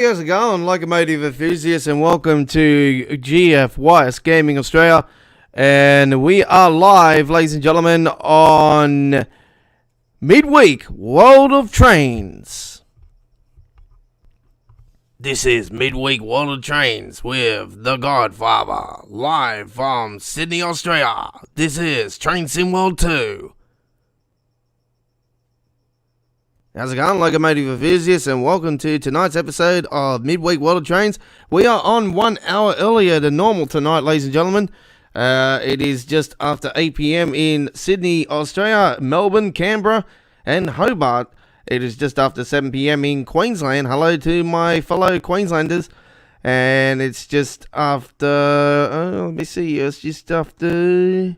How's it going, locomotive enthusiasts, and welcome to GFYS Gaming Australia. And we are live, ladies and gentlemen, on Midweek World of Trains. This is Midweek World of Trains with The Godfather, live from Sydney, Australia. This is Train Sim World 2. How's it going, locomotive enthusiasts, and welcome to tonight's episode of Midweek World of Trains. We are on 1 hour earlier than normal tonight, ladies and gentlemen. It is just after 8 p.m. in Sydney, Australia, Melbourne, Canberra, and Hobart. It is just after 7 p.m. in Queensland. Hello to my fellow Queenslanders. And it's just after, let me see, it's just after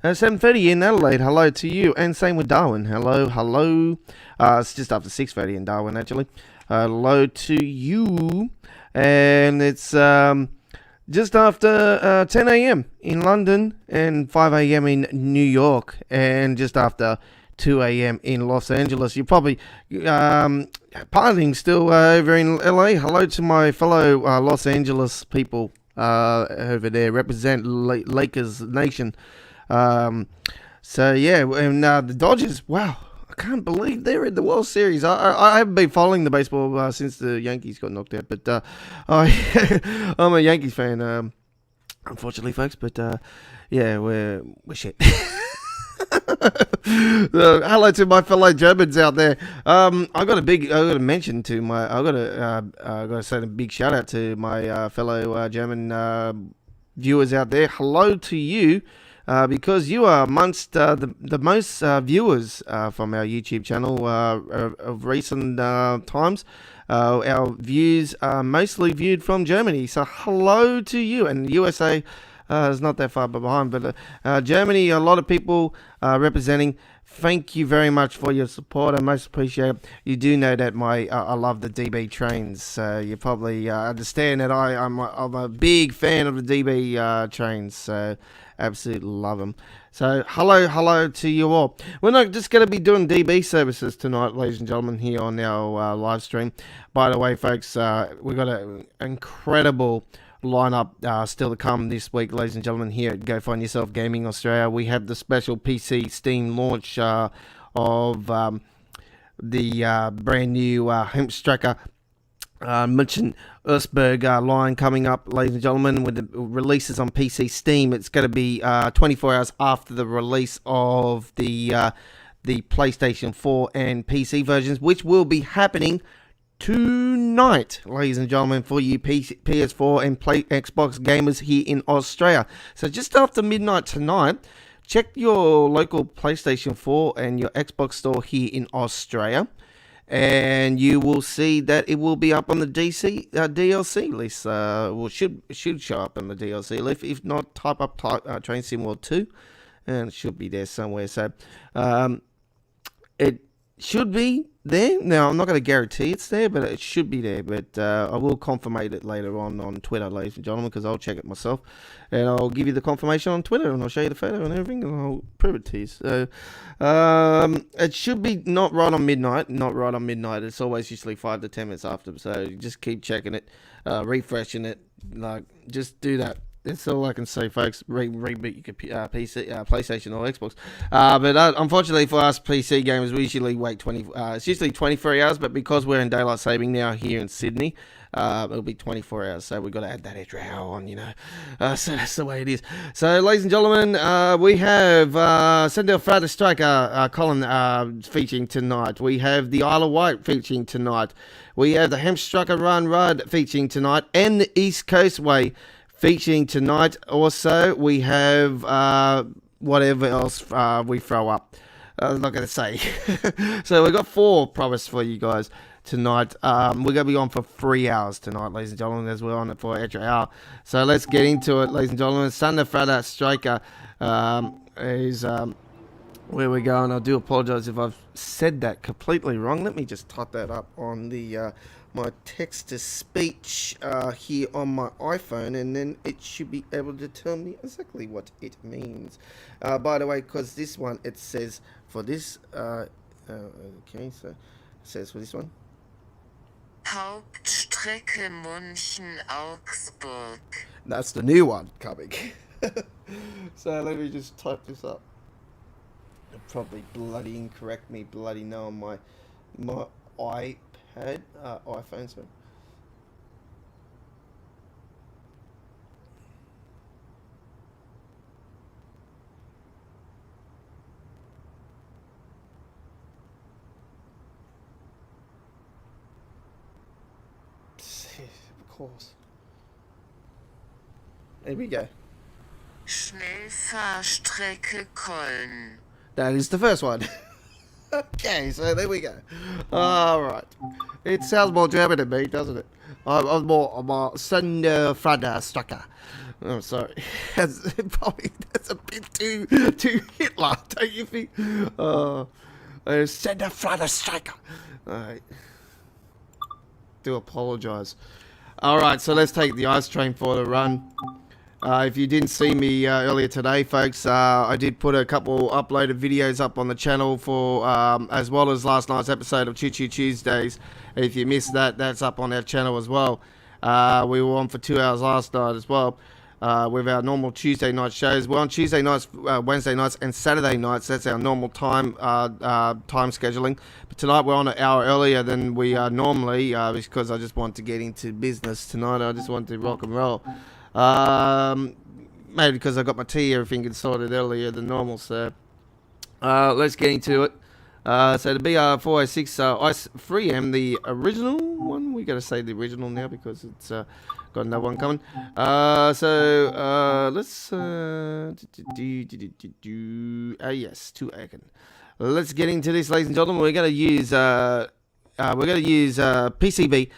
7:30 in Adelaide. Hello to you, and same with Darwin. Hello. It's just after 6:30 in Darwin, actually. Hello to you, and it's just after 10 a.m. in London and 5 a.m. in New York, and just after 2 a.m. in Los Angeles. You're probably partying still over in LA. Hello to my fellow Los Angeles people over there. Represent Lakers Nation. So yeah, and the Dodgers, wow, I can't believe they're in the World Series. I haven't been following the baseball since the Yankees got knocked out, but I'm a Yankees fan, unfortunately, folks. But yeah, we're shit. Hello to my fellow Germans out there. I got to mention to my, I got to say a big shout out to my fellow German viewers out there. Hello to you. Because you are amongst the most viewers from our YouTube channel of recent times. Our views are mostly viewed from Germany. So hello to you. And the USA is not that far behind. But Germany, a lot of people representing. Thank you very much for your support. I most appreciate it. You do know that I love the DB trains. So you probably understand that I'm a big fan of the DB trains. So absolutely love them. So hello to you all. We're not just going to be doing DB services tonight, ladies and gentlemen, here on our live stream. By the way, folks, we've got an incredible lineup still to come this week, ladies and gentlemen, here at Go Find Yourself Gaming Australia. We have the special PC Steam launch of the brand new Hemstracker München Erzberg line coming up, ladies and gentlemen, with the releases on PC Steam. It's going to be 24 hours after the release of the PlayStation 4 and PC versions, which will be happening tonight, ladies and gentlemen, for you PS4 and Xbox gamers here in Australia. So just after midnight tonight, check your local PlayStation 4 and your Xbox store here in Australia, and you will see that it will be up on the DLC list. Well, should show up on the DLC list. If not, type up Train Sim World 2, and it should be there somewhere. So it should be there. Now, I'm not going to guarantee it's there, but it should be there. But I will confirmate it later on Twitter, ladies and gentlemen, because I'll check it myself. And I'll give you the confirmation on Twitter, and I'll show you the photo and everything, and I'll prove it to you. So it should be not right on midnight. It's always usually 5 to 10 minutes after. So just keep checking it, refreshing it. Like, just do that. That's all I can say, folks. Reboot your PC, PlayStation or Xbox. But unfortunately for us PC gamers, we usually wait 20. It's usually 23 hours, but because we're in daylight saving now here in Sydney, it'll be 24 hours. So we've got to add that extra hour on, you know. So that's the way it is. So, ladies and gentlemen, we have Sendel Frater Striker Colin featuring tonight. We have the Isle of Wight featuring tonight. We have the Hemstracker Run Rud featuring tonight, and the East Coast Way featuring tonight. Also, we have whatever else we throw up. I'm not going to say. So we've got 4 promised for you guys tonight. We're going to be on for 3 hours tonight, ladies and gentlemen, as we're on it for an extra hour. So let's get into it, ladies and gentlemen. Sendel Frater Striker is where we're going. I do apologise if I've said that completely wrong. Let me just type that up on the my text-to-speech here on my iPhone, and then it should be able to tell me exactly what it means. By the way, because this one, it says for this, okay, so it says for this one, Hauptstraße. Strecke München-Augsburg. That's the new one coming. So let me just type this up. It'll probably bloody incorrect me, bloody know on my iPad, iPhone, sorry. Of course. There we go. Schnellfahrstrecke Köln. That is the first one. Okay, so there we go. Alright. It sounds more German to me, doesn't it? I'm more Sönderfraderstrecke. I'm sorry. That's a bit too Hitler, don't you think? Sönderfraderstrecke. Alright. Do apologise. Alright, so let's take the ice train for the run. If you didn't see me earlier today, folks, I did put a couple uploaded videos up on the channel for, as well as last night's episode of Choo Choo Tuesdays. If you missed that, that's up on our channel as well. We were on for 2 hours last night as well, with our normal Tuesday night shows. We're on Tuesday nights, Wednesday nights, and Saturday nights. That's our normal time scheduling. But tonight we're on an hour earlier than we are normally, because I just want to get into business tonight. I just want to rock and roll. Maybe because I got my tea, everything gets sorted earlier than normal, so let's get into it. So the BR406 Ice 3M, the original one, we gotta say the original now because it's got another one coming. Let's yes, 2 Aachen. Let's get into this, ladies and gentlemen. We're gonna use PCB.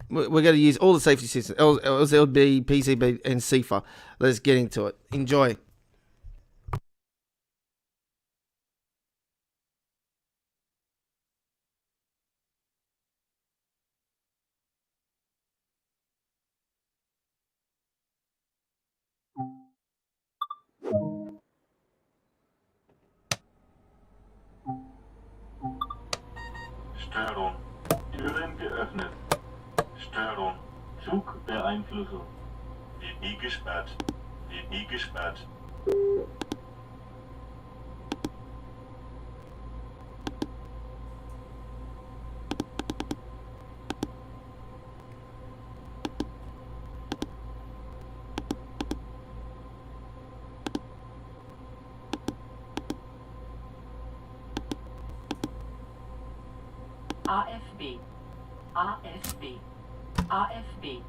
We're going to use all the safety systems, LZB, PCB, and CIFA. Let's get into it. Enjoy. Störung. Türen geöffnet. Störung. Zugbeeinflussung. DB gesperrt. DB gesperrt. AFB. AFB. AFB.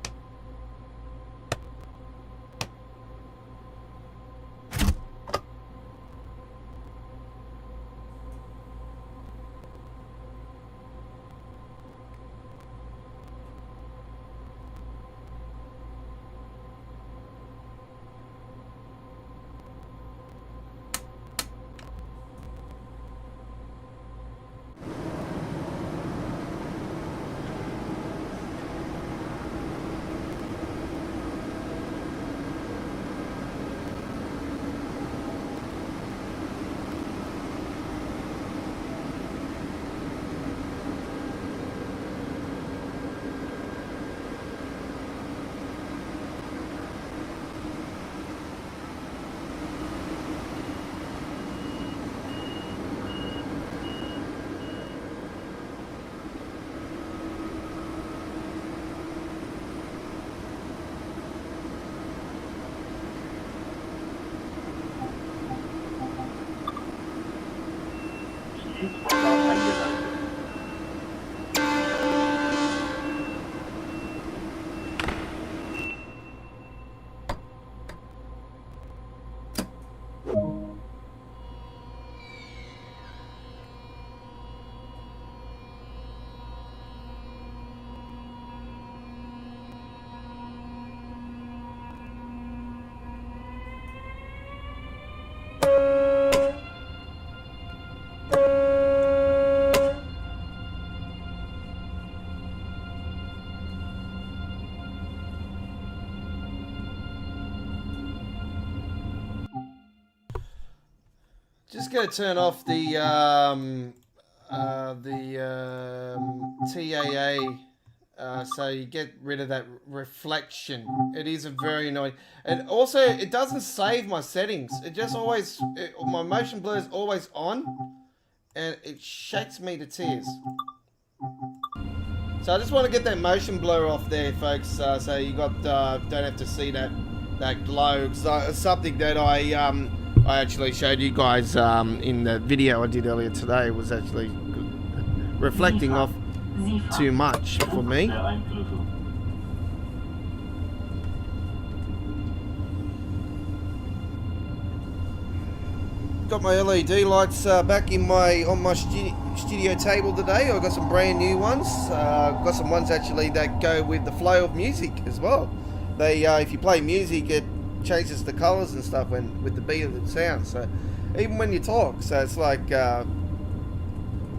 Schließvorgang eingeleitet. Just going to turn off the TAA So you get rid of that reflection. It is a very annoying. And also, it doesn't save my settings. It just always, my motion blur is always on, and it shakes me to tears. So I just want to get that motion blur off there, folks. So you got don't have to see that glow. So it's something that I actually showed you guys in the video I did earlier today. Was actually reflecting off too much for me. Der Einflüsse. Got my LED lights back in on my studio table today. I got some brand new ones. Got some ones actually that go with the flow of music as well. They if you play music, it changes the colors and stuff with the beat of the sound. So even when you talk, so it's like it's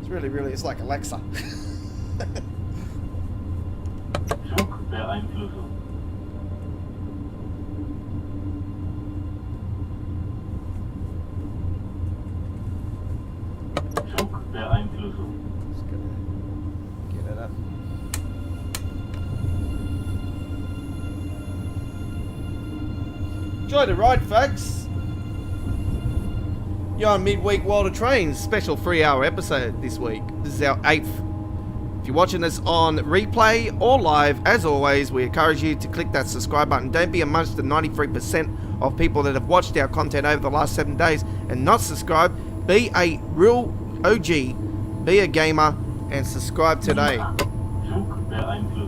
really it's like Alexa. Zug der Einflüsse. Zug der Einflüsse. Just gonna get it up. Enjoy the ride, folks. You're on Midweek World of Trains special 3-hour episode this week. This is our 8th. If you're watching this on replay or live, as always, we encourage you to click that subscribe button. Don't be amongst the 93% of people that have watched our content over the last 7 days and not subscribed. Be a real OG, be a gamer, and subscribe today. Zug der Einflüsse.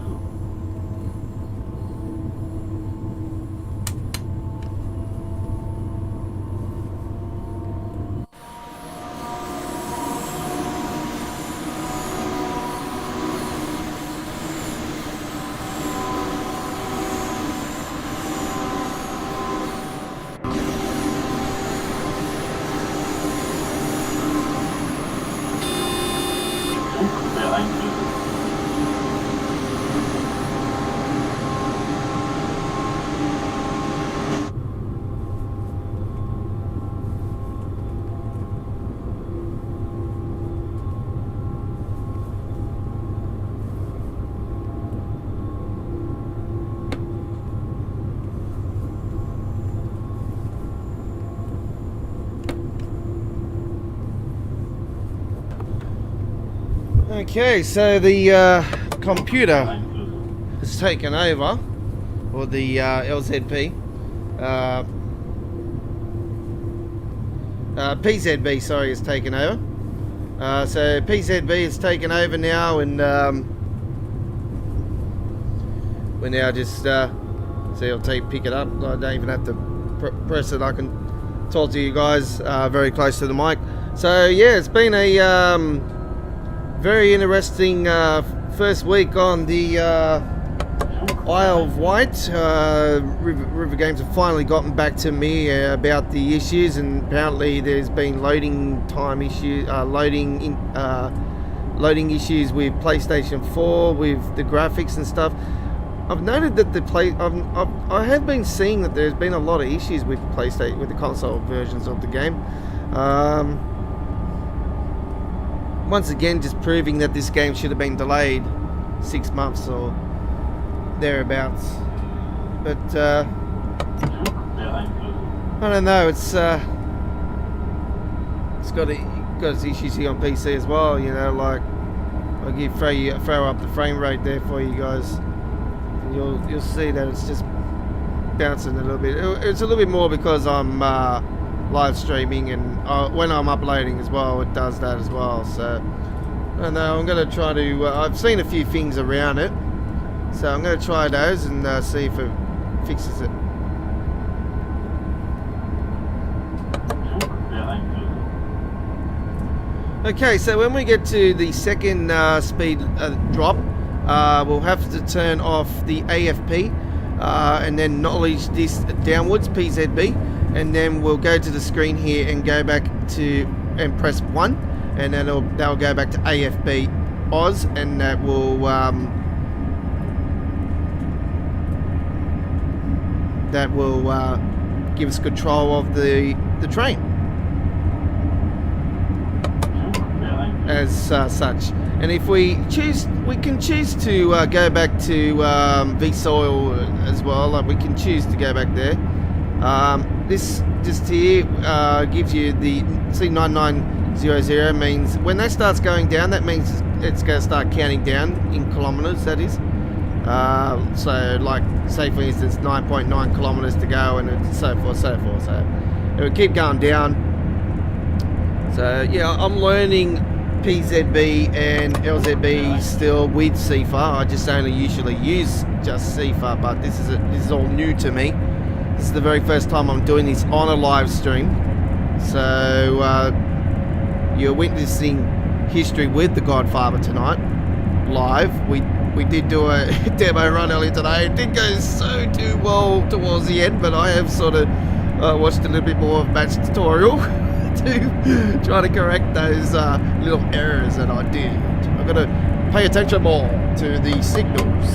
Zug der Einflüsse. Okay, so the computer Einflüsse. has taken over, or the LZP. PZB, sorry, has taken over. So PZB has taken over now, and we're now just CLT pick it up. I don't even have to press it. I can talk to you guys very close to the mic. So yeah, it's been a very interesting first week on the Isle of Wight. River Games have finally gotten back to me about the issues, and apparently there's been loading time issues, loading issues with PlayStation 4 with the graphics and stuff. I've noted that I have been seeing that there's been a lot of issues with PlayStation, with the console versions of the game. Once again, just proving that this game should have been delayed 6 months or thereabouts. But Zug der Einflüsse. I don't know. It's got its issues here on PC as well. You know, like I'll throw up the frame rate there for you guys. And you'll see that it's just bouncing a little bit. It's a little bit more because I'm live streaming, and when I'm uploading as well, it does that as well. So I don't know, I'm going to try to I've seen a few things around it, so I'm going to try those and see if it fixes it. Zug der Einflüsse. Okay, so when we get to the second speed drop, we'll have to turn off the AFP and then knowledge this downwards, PZB, and then we'll go to the screen here and go back to and press 1, and then that'll go back to AFB Oz, and that will give us control of the train Zug der Einflüsse. as such. And if we choose, we can choose to go back to V-Soil as well. Like we can choose to go back there. This just here gives you the C9900 means when that starts going down, that means it's going to start counting down in kilometers, that is. So like say for instance 9.9 kilometers to go, and so forth. So it will keep going down. So yeah, I'm learning PZB and LZB still with CIFAR. I just only usually use just CIFAR, but this is all new to me. This is the very first time I'm doing this on a live stream. So you're witnessing history with the Godfather tonight, live. We did do a demo run earlier today. It didn't go so too well towards the end, but I have sort of watched a little bit more of Matt's tutorial to try to correct those little errors that I did. I've got to pay attention more to the signals.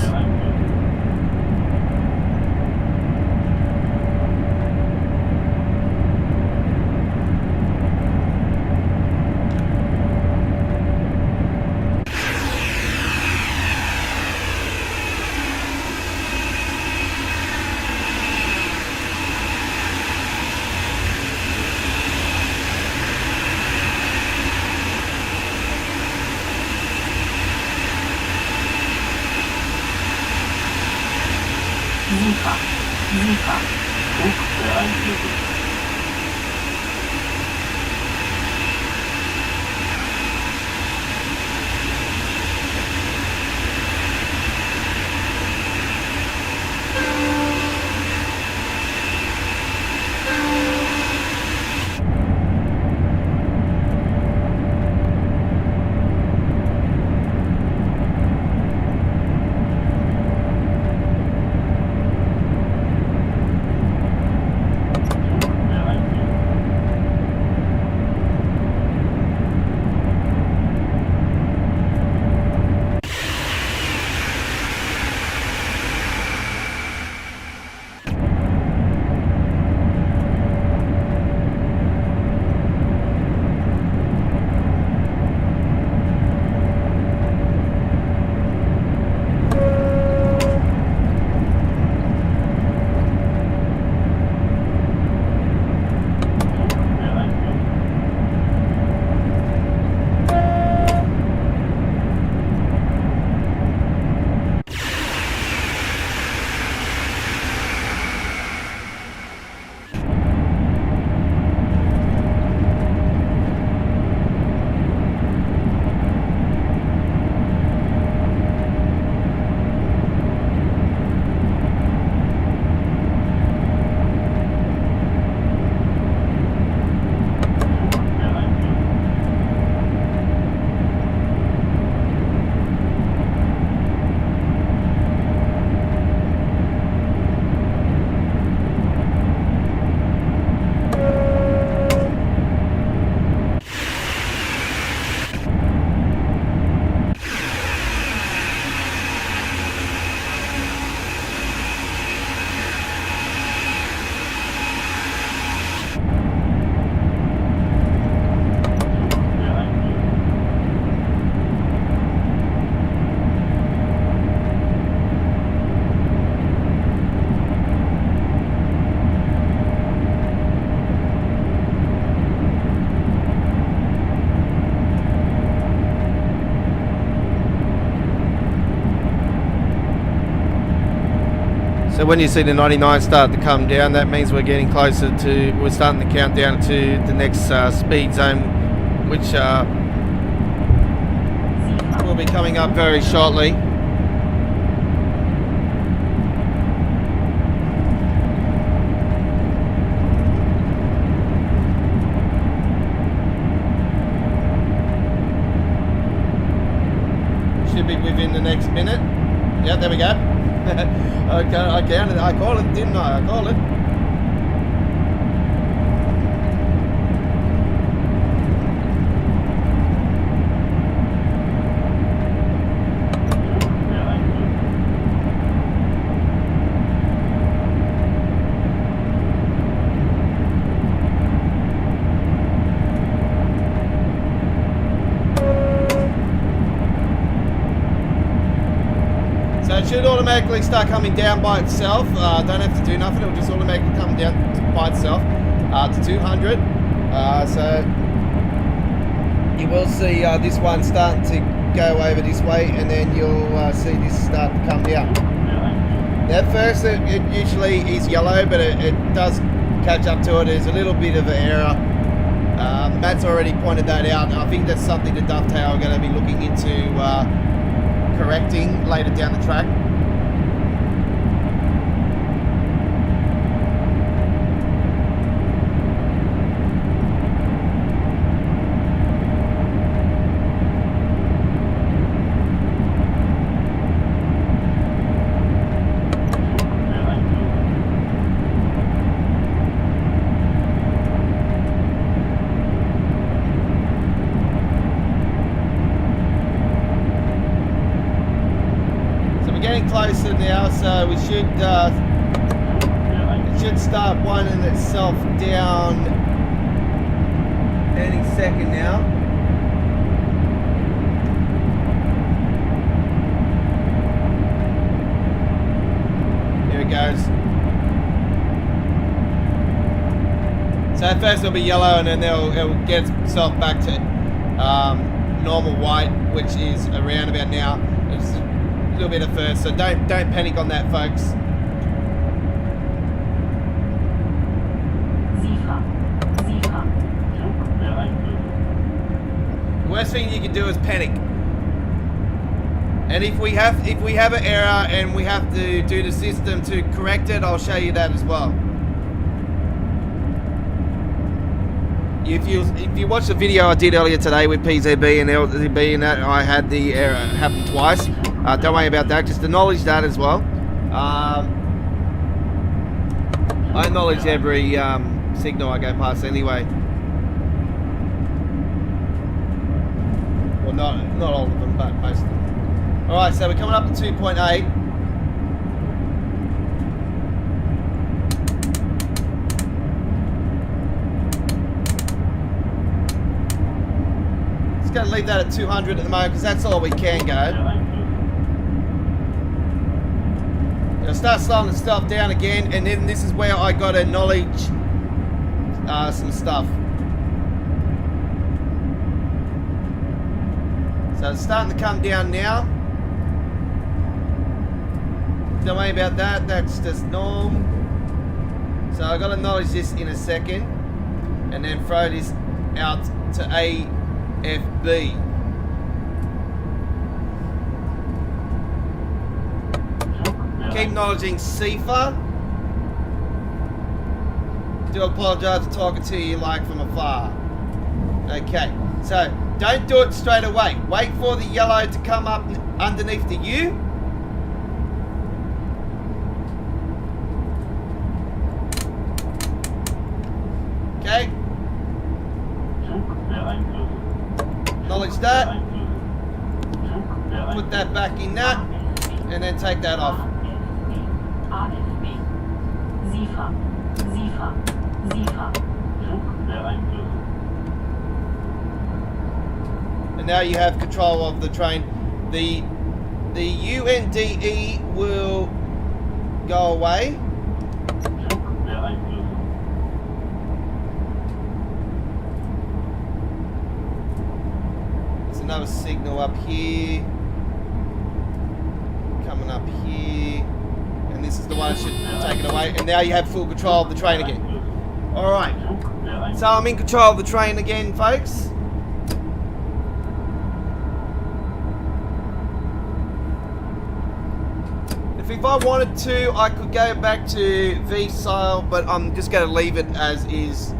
Sehr einführend. SIFAR. Druck beeinflussen. So when you see the 99 start to come down, that means we're getting closer to, we're starting to count down to the next speed zone, which will be coming up very shortly. Should be within the next minute. Yeah, there we go. Okay, I counted. I called it, didn't I? I called it. Sehr einführend. should automatically start coming down by itself. Don't have to do nothing. It'll just automatically come down by itself to 200. So you will see this one starting to go over this way, and then you'll see this start to come down. At first, it usually is yellow, but it does catch up to it. There's a little bit of an error. Matt's already pointed that out. I think that's something that Dovetail are going to be looking into correcting later down the track. Getting closer now, so we should it should start winding itself down any second now. Here it goes. So at first it'll be yellow, and then it'll get itself back to normal white, which is around about now. It's a little bit at first, so don't panic on that, folks. The worst thing you can do is panic. And if we have an error and we have to do the system to correct it, I'll show you that as well. If you watch the video I did earlier today with PZB and LZB and that, I had the error happen twice. Don't worry about that, just acknowledge that as well. I acknowledge every signal I go past anyway. Well, not all of them, but most of them. Alright, so we're coming up to 2.8. Just going to leave that at 200 at the moment because that's all we can go. It'll start slowing itself down again, and then this is where I got to acknowledge some stuff. So it's starting to come down now. Don't worry about that, that's just normal. So I've got to acknowledge this in a second, and then throw this out to AFB. Keep acknowledging CIFA. Do apologise for talking to you like from afar. Okay, so don't do it straight away. Wait for the yellow to come up underneath the U. Okay. Acknowledge that. Put that back in that. And then take that off. AFB. SIFA. And now you have control of the train. The UNDE will go away. There's another signal up here. Coming up here. And this is the one that should take it away. And now you have full control of the train again. Alright. So I'm in control of the train again, folks. If I wanted to, I could go back to V-Style, but I'm just going to leave it as is.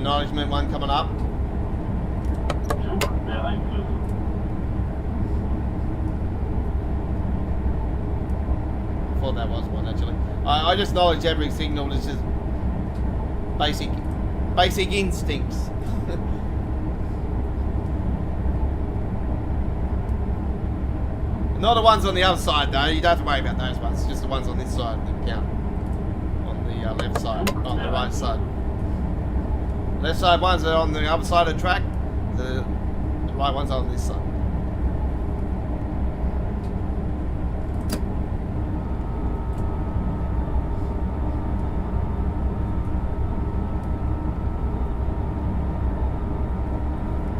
acknowledgement one coming up. Flug beeinflusst. I thought that was one actually. I just acknowledge every signal. It's just basic instincts. Not the ones on the other side though. You don't have to worry about those ones. Just the ones on this side that count. On the left side, on the right side. Left side ones are on the other side of the track. The right ones are on this side.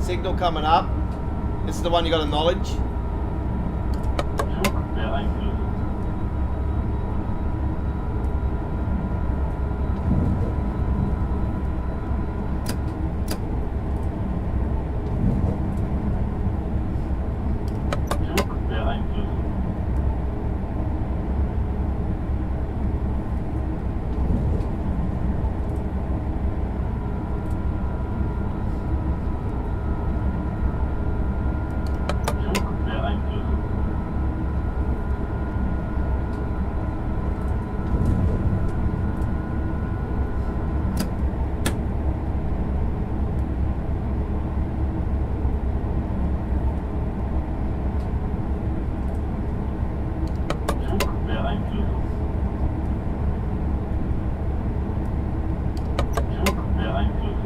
Signal coming up. This is the one you got to acknowledge. Flug beeinflusst. Flug beeinflusst. Flug beeinflusst. Flug beeinflusst. Flug beeinflusst. Flug beeinflusst.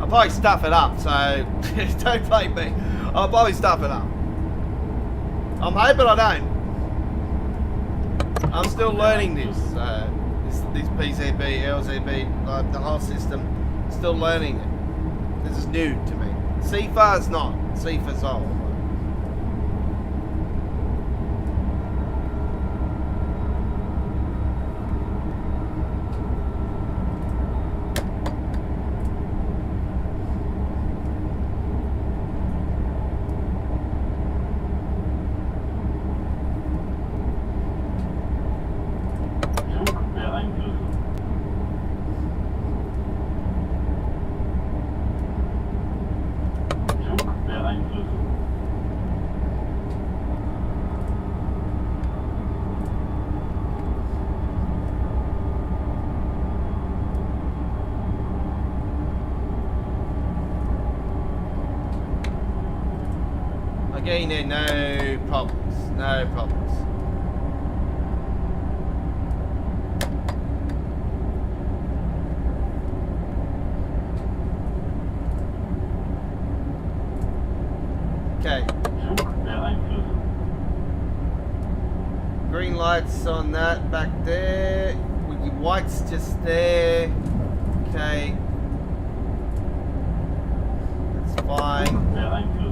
I'll probably stuff it up, so don't blame me. I'll probably stuff it up. I'm hoping I don't. I'm still learning this. This PCB, LCB, like the whole system. Still learning it. This is new to me. CFA's not. CFA's old. Flug beeinflusst. Flug beeinflusst. Again, there, no problems. No problems. Okay. Flug beeinflusst. Green lights on that back there. With your whites just there. Okay. That's fine. Beeinflusst.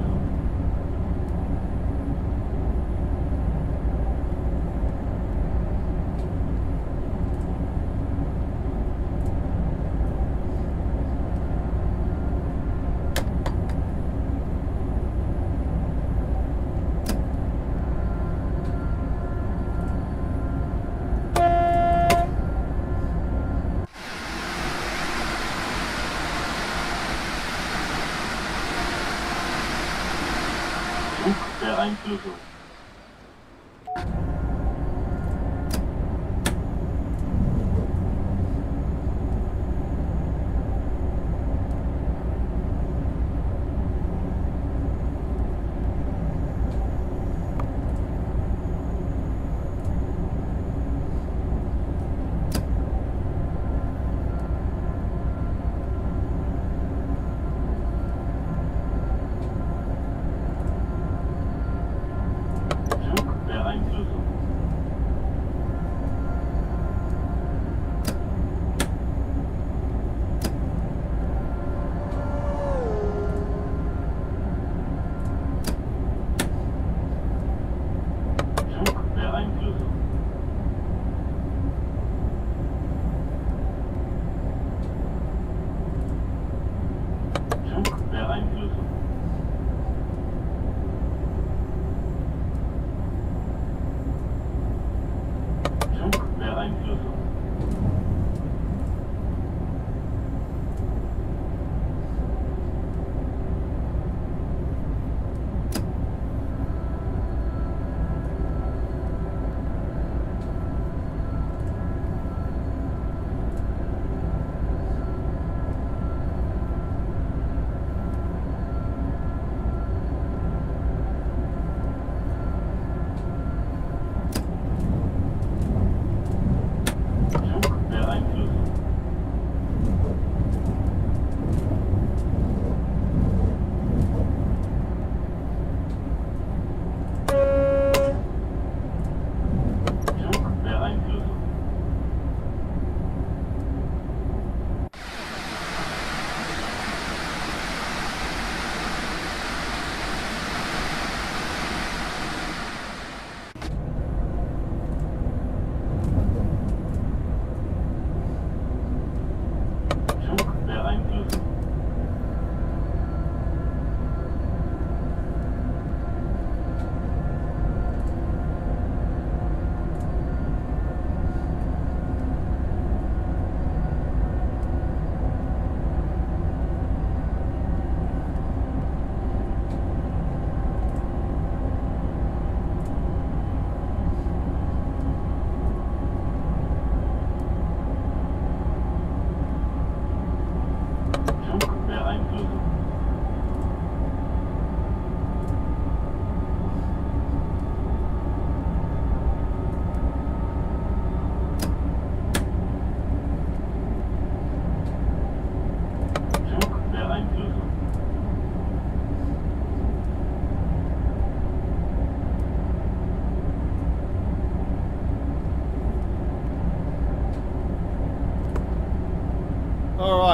Flugbeeinflussung.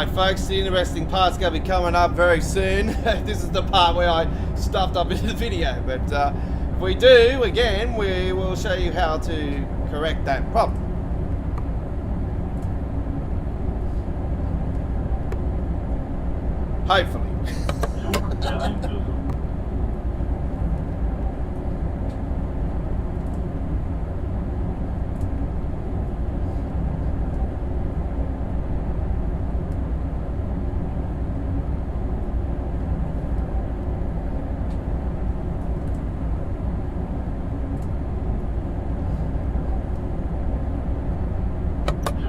Alright folks, the interesting part's going to be coming up very soon. This is the part where I stuffed up into the video, but if we do, again, we will show you how to correct that problem. Hopefully. Zug der Einflüsse.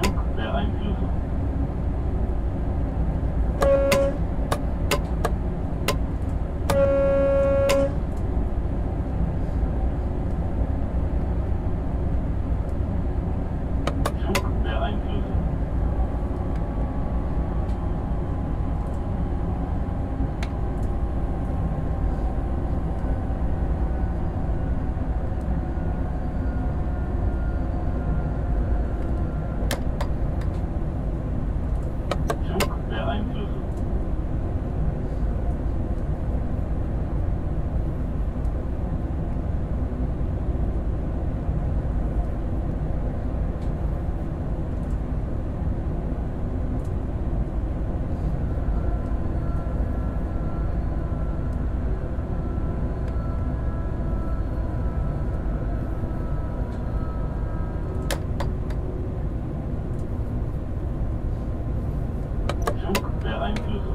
Zug der Einflüsse. Zug der Einflüsse. Zug der Einflüsse. Zug der Einflüsse.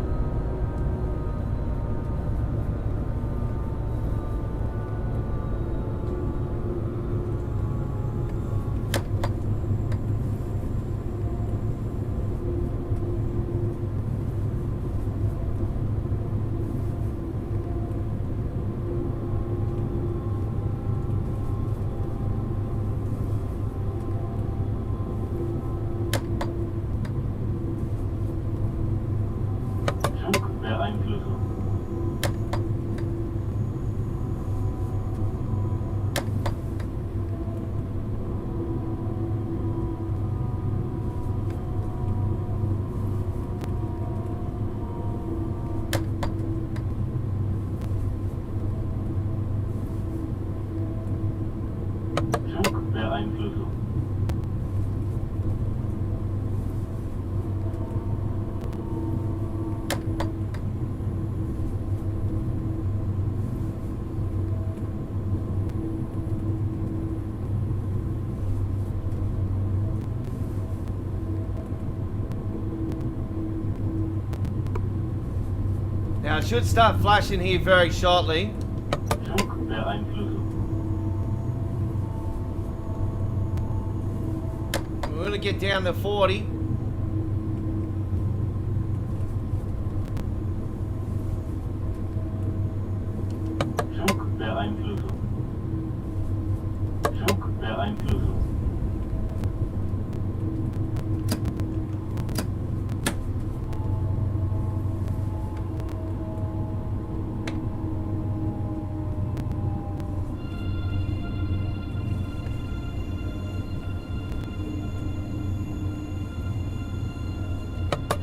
Zug der Einflüsse. Zug der Einflüsse. Now it should start flashing here very shortly. Zug der Einflüsse. We're going to get down to 40. Zug der Einflüsse. Zug der Einflüsse.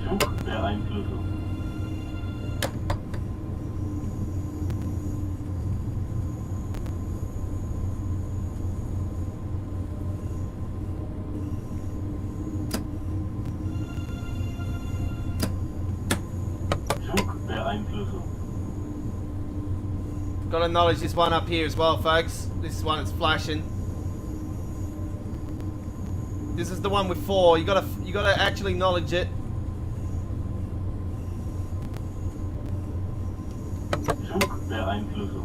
Zug der Einflüsse. Zug der Einflüsse. Got to acknowledge this one up here as well, folks. This is one that's flashing. This is the one with 4. You gotta actually acknowledge it. Zug der Einflüsse.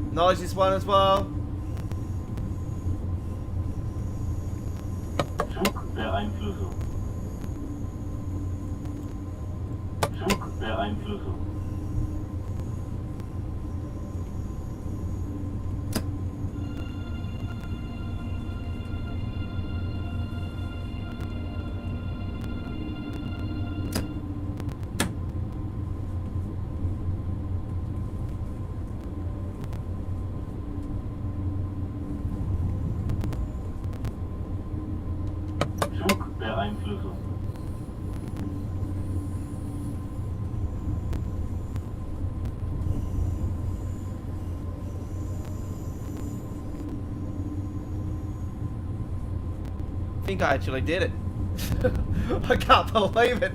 Acknowledge this one as well. Zug der Einflüsse. Zug der Einflüsse. Beeinflussung. I think I actually did it. I can't believe it.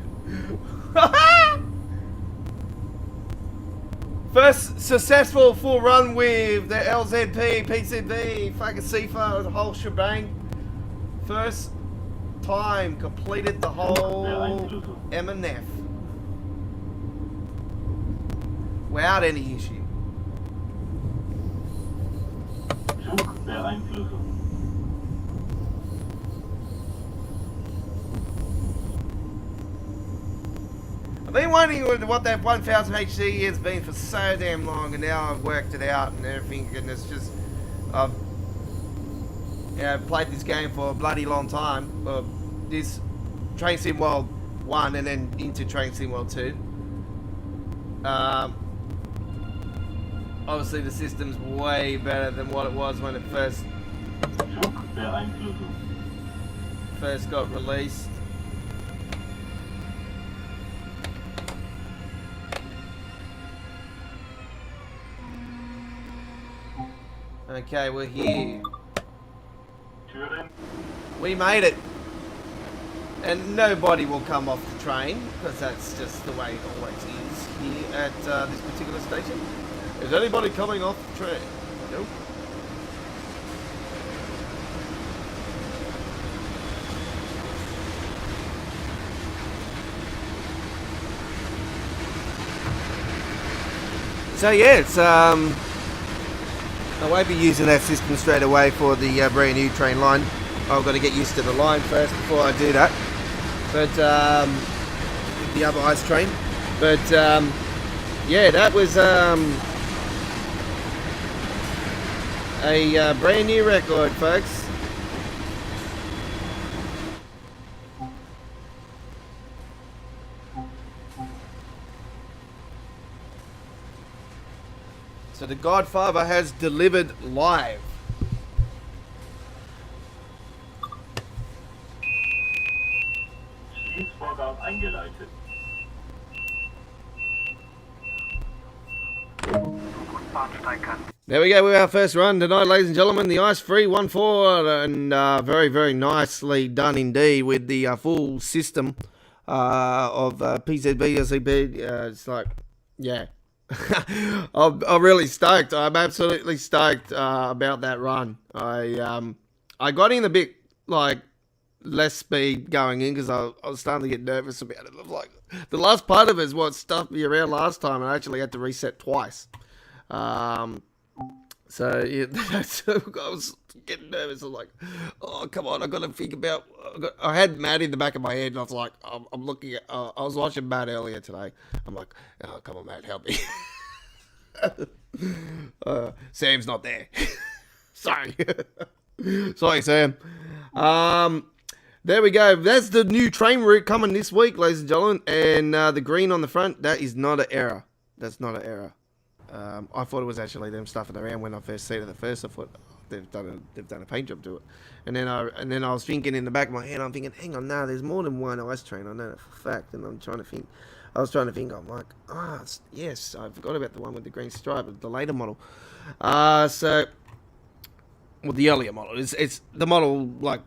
First successful full run with the LZP, PCB, fucking CIFA, the whole shebang. First time completed the whole MNF without any issue. Zugbeeinflussung. I've been wondering what that 1000 HC has been for so damn long, and now I've worked it out and everything, and it's just, I've played this game for a bloody long time. This Train Sim World 1 and then into Train Sim World 2. Obviously the system's way better than what it was when it first got released. Okay, we're here. Türen. We made it. And nobody will come off the train, because that's just the way it always is here at this particular station. Is anybody coming off the train? Nope. So yeah, it's I won't be using that system straight away for the brand new train line. I've got to get used to the line first before I do that. But the other ice train. But yeah, that was a brand new record, folks. So the Godfather has delivered live. Schließvorgang eingeleitet. There we go with our first run tonight, ladies and gentlemen. The Ice Free 1-4, and very, very nicely done indeed with the full system of PCB, LCB. It's like, yeah. I'm really stoked. I'm absolutely stoked about that run. I got in a bit like less speed going in because I was starting to get nervous about it. I'm like, the last part of it is what stuffed me around last time, and I actually had to reset twice. So yeah, I was getting nervous. I'm like, oh come on, I got to think about. I had Matt in the back of my head, and I was like, I'm looking at. I was watching Matt earlier today. I'm like, oh come on, Matt, help me. Sam's not there. Sorry, sorry, Sam. There we go. That's the new train route coming this week, ladies and gentlemen. And the green on the front, that is not an error. That's not an error. I thought it was actually them stuffing around when I first seen it the first. I thought they've done a paint job to it, and then I was thinking in the back of my head, I'm thinking, hang on, no, there's more than one ice train. I know that for a fact, and I was trying to think. I'm like, yes, I forgot about the one with the green stripe, the later model. The earlier model. It's the model like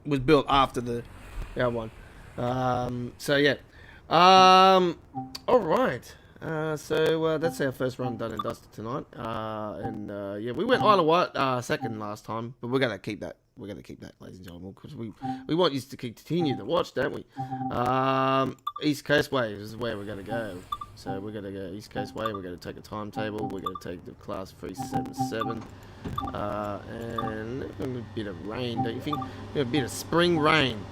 was built after the other one. So yeah. All right. So that's our first run done and dusted tonight. Yeah, we went Isle of Wight second last time, but we're gonna keep that. We're gonna keep that, ladies and gentlemen, because we want you to continue to watch, don't we? East Coast Way is where we're gonna go. So we're gonna go East Coast Way. We're gonna take a timetable. We're gonna take the class 377, and a bit of rain, don't you think? A bit of spring rain.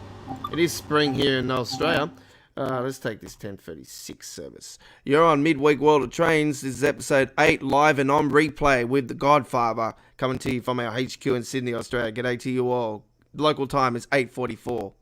It is spring here in Australia. Let's take this 1036 service. You're on Midweek World of Trains. This is episode 8, live and on replay with the Godfather, coming to you from our HQ in Sydney, Australia. G'day to you all. Local time is 8:44.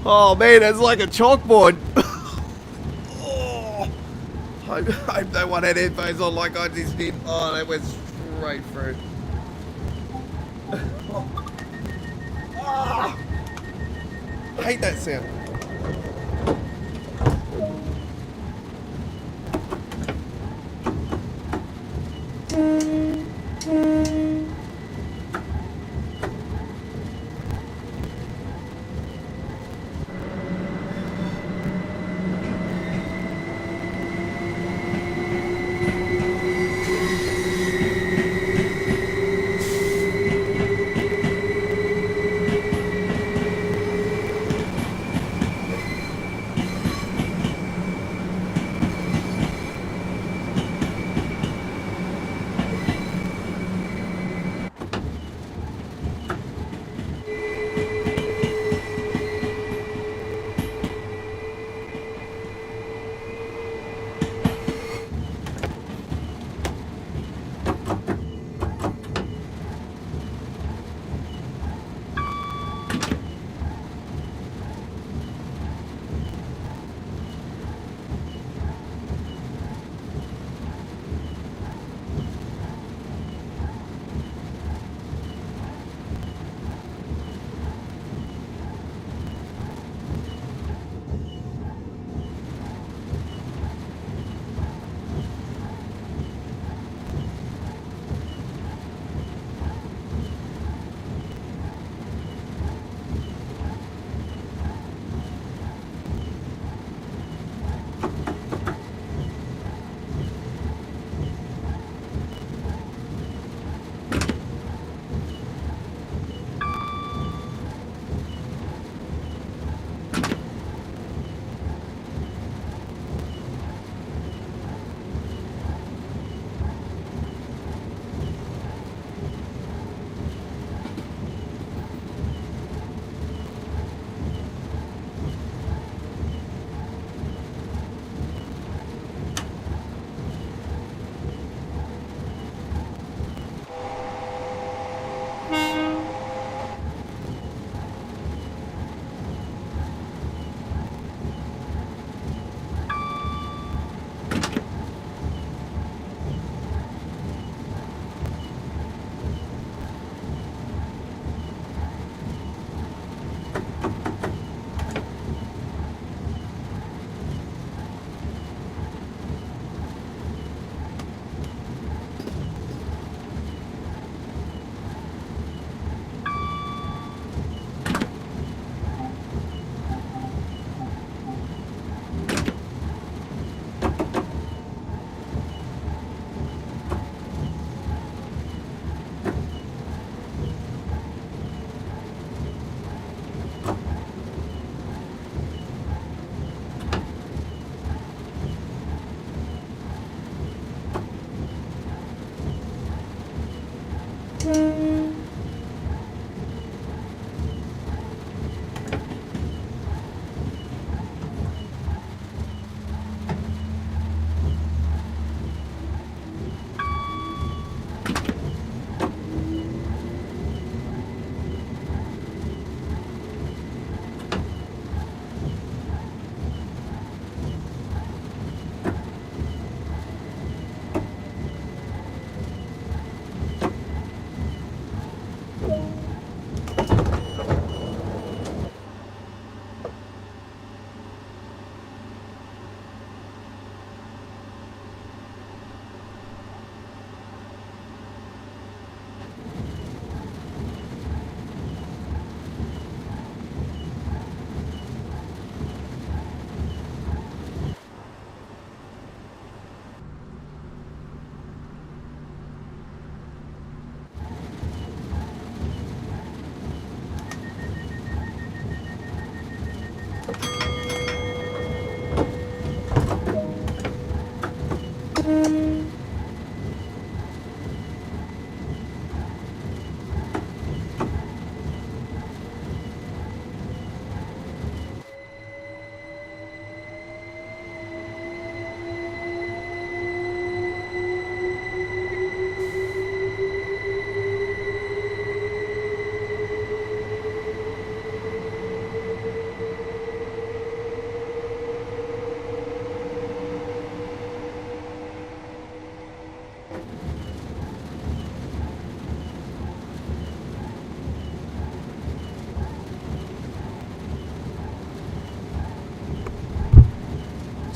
Oh man, it's like a chalkboard. Oh, I hope no one had headphones on like I just did. Oh, that went straight through. Oh, I hate that sound.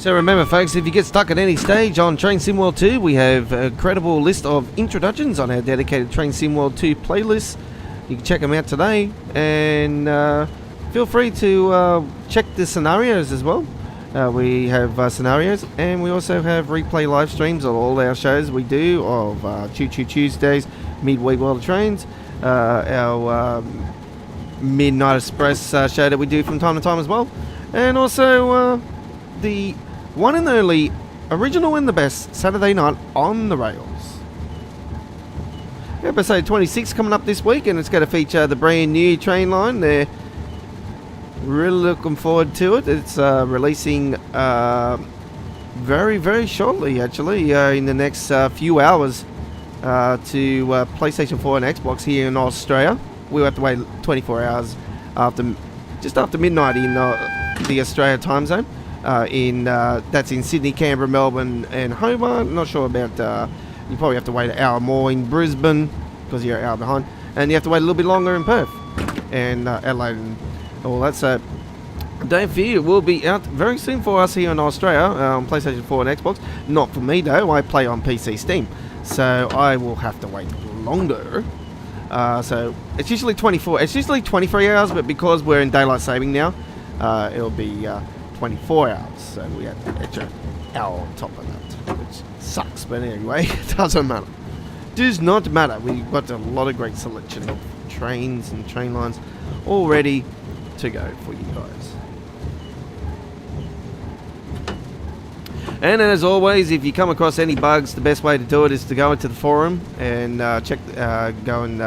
So remember, folks, if you get stuck at any stage on Train Sim World 2, we have a credible list of introductions on our dedicated Train Sim World 2 playlist. You can check them out today, and feel free to check the scenarios as well. We have scenarios, and we also have replay live streams of all our shows we do of Choo Choo Tuesdays, Midweek World of Trains, our Midnight Express show that we do from time to time as well, and also the one and only original and the best Saturday Night on the Rails. Episode 26 coming up this week, and it's going to feature the brand new train line. They're really looking forward to it. It's releasing very, very shortly, actually, in the next few hours to PlayStation 4 and Xbox here in Australia. We'll have to wait 24 hours just after midnight in the Australia time zone. That's in Sydney, Canberra, Melbourne, and Hobart. Not sure about. You probably have to wait an hour more in Brisbane because you're an hour behind, and you have to wait a little bit longer in Perth and Adelaide and all that. So don't fear, it will be out very soon for us here in Australia on PlayStation 4 and Xbox. Not for me though. I play on PC Steam, so I will have to wait longer. So it's usually 24. It's usually 23 hours, but because we're in daylight saving now, it'll be 24 hours. So we have an extra hour on top of that, which sucks. But anyway, it doesn't matter. Does not matter. We've got a lot of great selection of trains and train lines all ready to go for you guys. And as always, if you come across any bugs, the best way to do it is to go into the forum and go and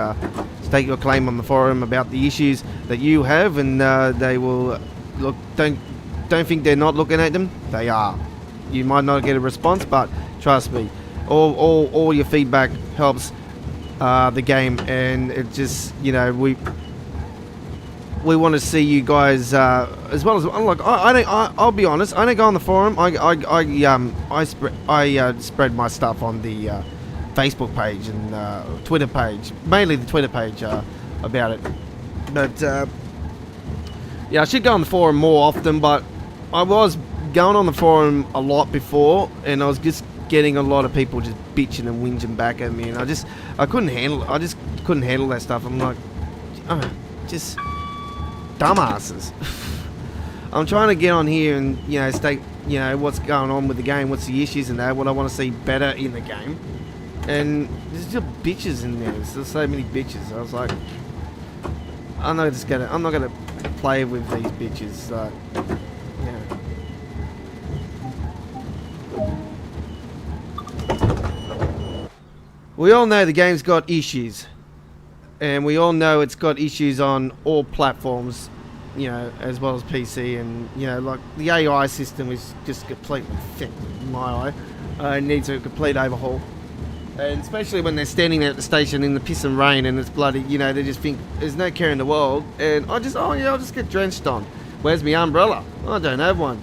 state your claim on the forum about the issues that you have, and they will look. Don't think they're not looking at them. They are. You might not get a response, but trust me, all your feedback helps the game, and it just, you know, we want to see you guys as well as like I'll be honest, I don't go on the forum. I spread my stuff on the Facebook page and Twitter page, mainly the Twitter page about it. But yeah, I should go on the forum more often, but I was going on the forum a lot before, and I was just getting a lot of people just bitching and whinging back at me, and I couldn't handle it. I just couldn't handle that stuff. I'm like, just dumbasses. I'm trying to get on here and, you know, state, you know, what's going on with the game, what's the issues and that, what I want to see better in the game, and there's just bitches in there. There's so many bitches. I was like, I'm not gonna play with these bitches. Yeah. We all know the game's got issues, and we all know it's got issues on all platforms, you know, as well as PC, and, you know, like the AI system is just completely thick in my eye. It needs a complete overhaul, and especially when they're standing there at the station in the piss and rain and it's bloody, you know, they just think there's no care in the world, and I'll just get drenched on. Where's my umbrella? I don't have one.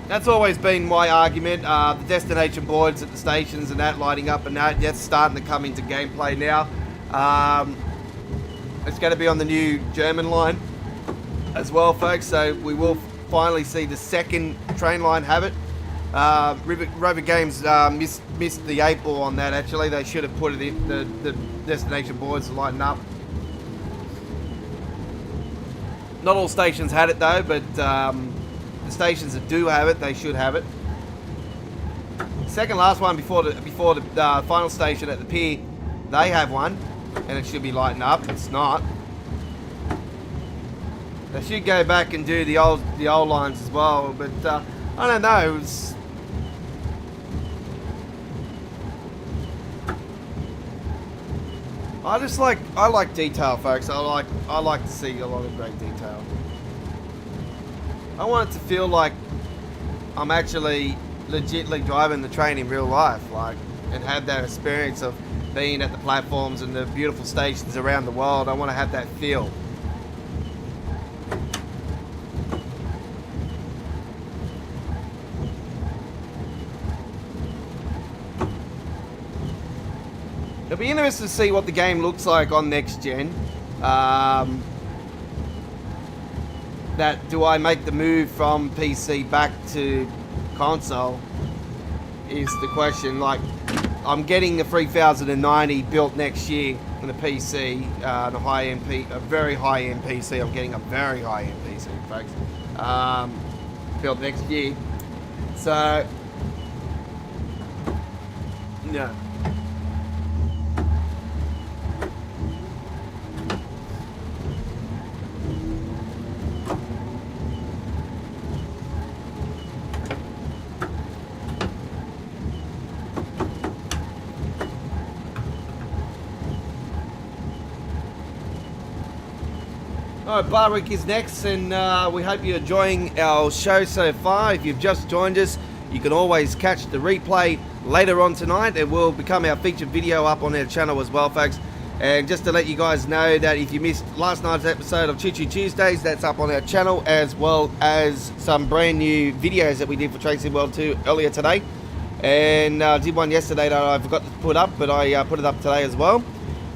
That's always been my argument. The destination boards at the stations and that lighting up and that's starting to come into gameplay now. It's going to be on the new German line as well, folks. So we will finally see the second train line have it. Rover Games missed the 8 ball on that. Actually, they should have put it in the destination boards to lighten up. Not all stations had it though, but the stations that do have it, they should have it. Second last one before the final station at the pier, they have one, and it should be lighting up. It's not. They should go back and do the old lines as well, but I don't know. I like detail, folks. I like to see a lot of great detail. I want it to feel like I'm actually legitly driving the train in real life, like, and have that experience of being at the platforms and the beautiful stations around the world. I want to have that feel. It'll be interesting to see what the game looks like on next gen. That do I make the move from PC back to console is the question. Like, I'm getting the 3090 built next year on the PC, the high-end a very high-end PC. I'm getting a very high-end PC, folks. Built next year. So, yeah. Alright, Barwick is next, and we hope you're enjoying our show so far. If you've just joined us, you can always catch the replay later on tonight. It will become our featured video up on our channel as well, folks. And just to let you guys know that if you missed last night's episode of Choo Choo Tuesdays, that's up on our channel, as well as some brand new videos that we did for Train Sim World 2 earlier today. And I did one yesterday that I forgot to put up, but I put it up today as well.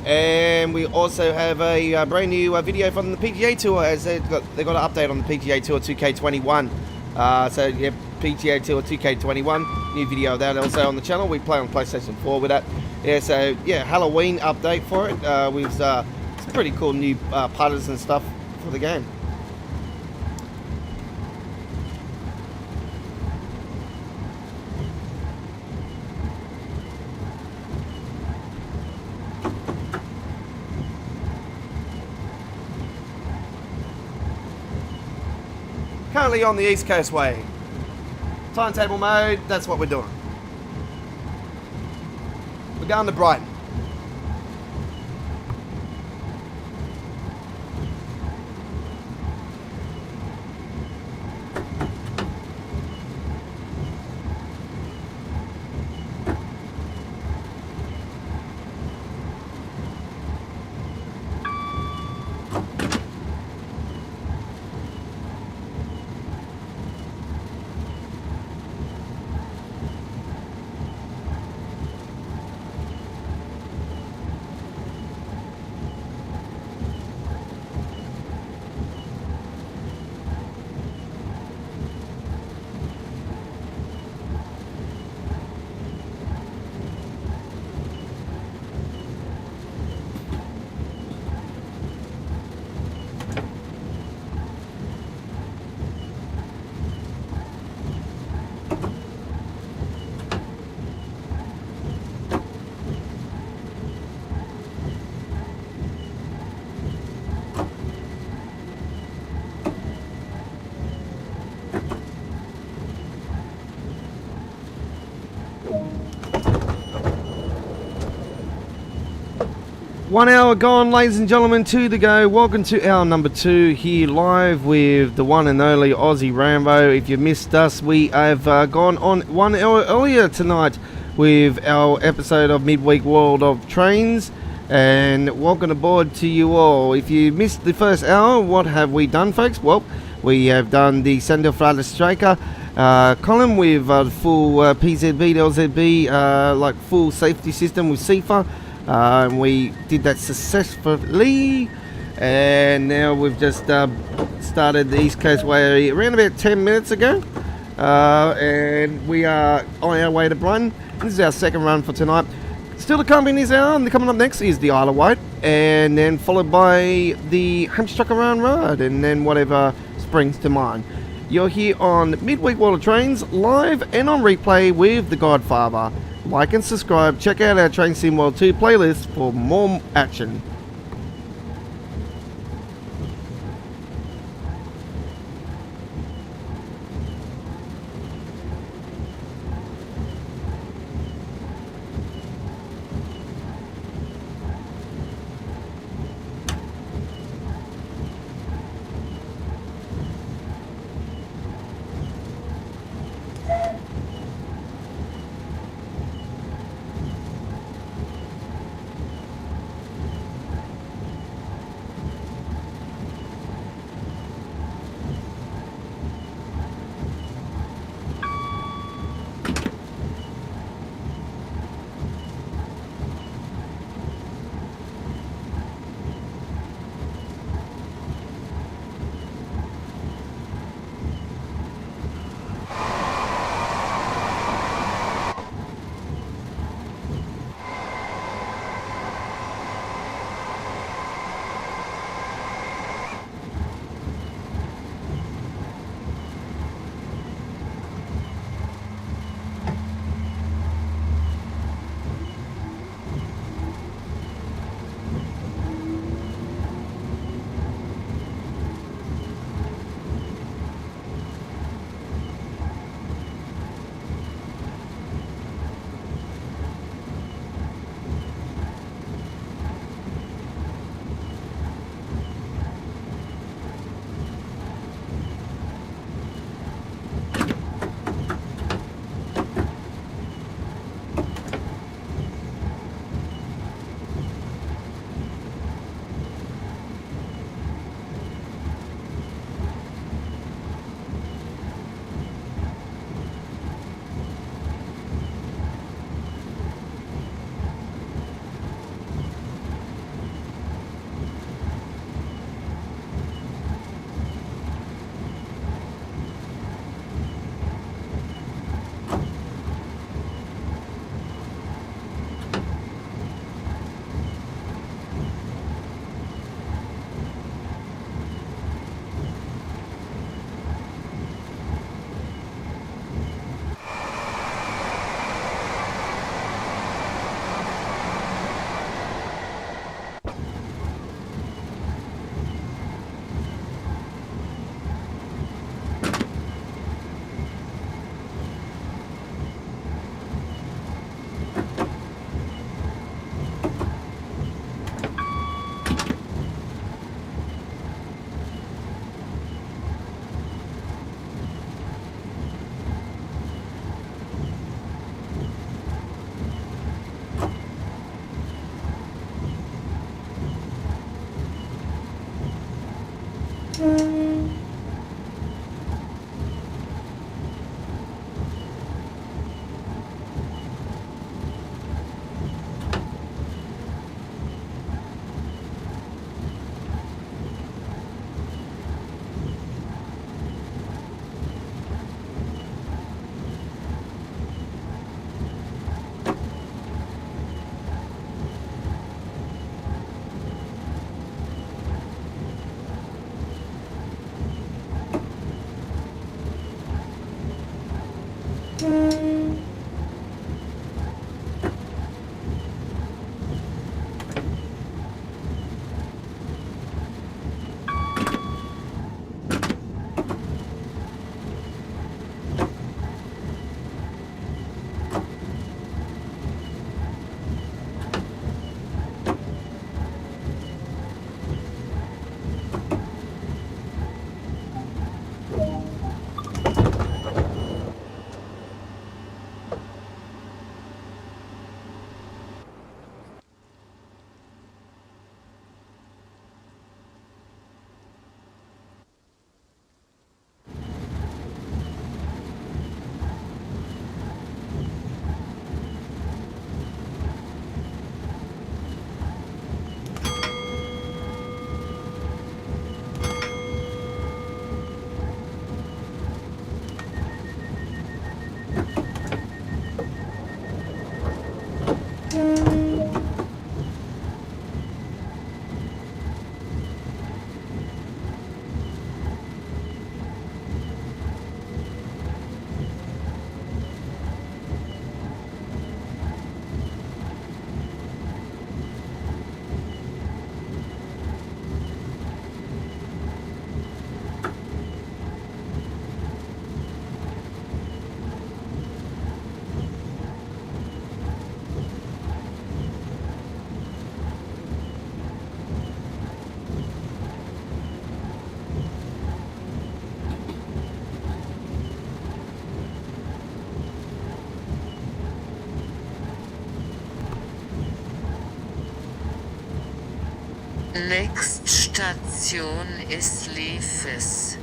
And we also have a brand new video from the PGA Tour, as they got an update on the PGA Tour 2K21. So yeah, PGA Tour 2K21, new video of that also on the channel. We play on PlayStation 4 with that. Yeah, so yeah, Halloween update for it with some pretty cool new putters and stuff for the game. Currently on the East Coast Way. Timetable mode, that's what we're doing. We're going to Brighton. One hour gone, ladies and gentlemen, 2 to go. Welcome to hour number 2 here live with the one and only Aussie Rambo. If you missed us, we have gone on 1 hour earlier tonight with our episode of Midweek World of Trains. And welcome aboard to you all. If you missed the first hour, what have we done, folks? Well, we have done the Sandel Frada Striker column with full PZB, LZB, like full safety system with CIFA. We did that successfully, and now we've just started the East Coast Way around about 10 minutes ago, and we are on our way to Brighton. This is our second run for tonight. Still to come in this hour, and coming up next is the Isle of Wight, and then followed by the Hampshire Around Road, and then whatever springs to mind. You're here on Midweek World of Trains, live and on replay with The Godfather. Like and subscribe, check out our Train Sim World 2 playlist for more action. Next Station ist Lefes.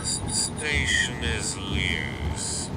Next station is Liers.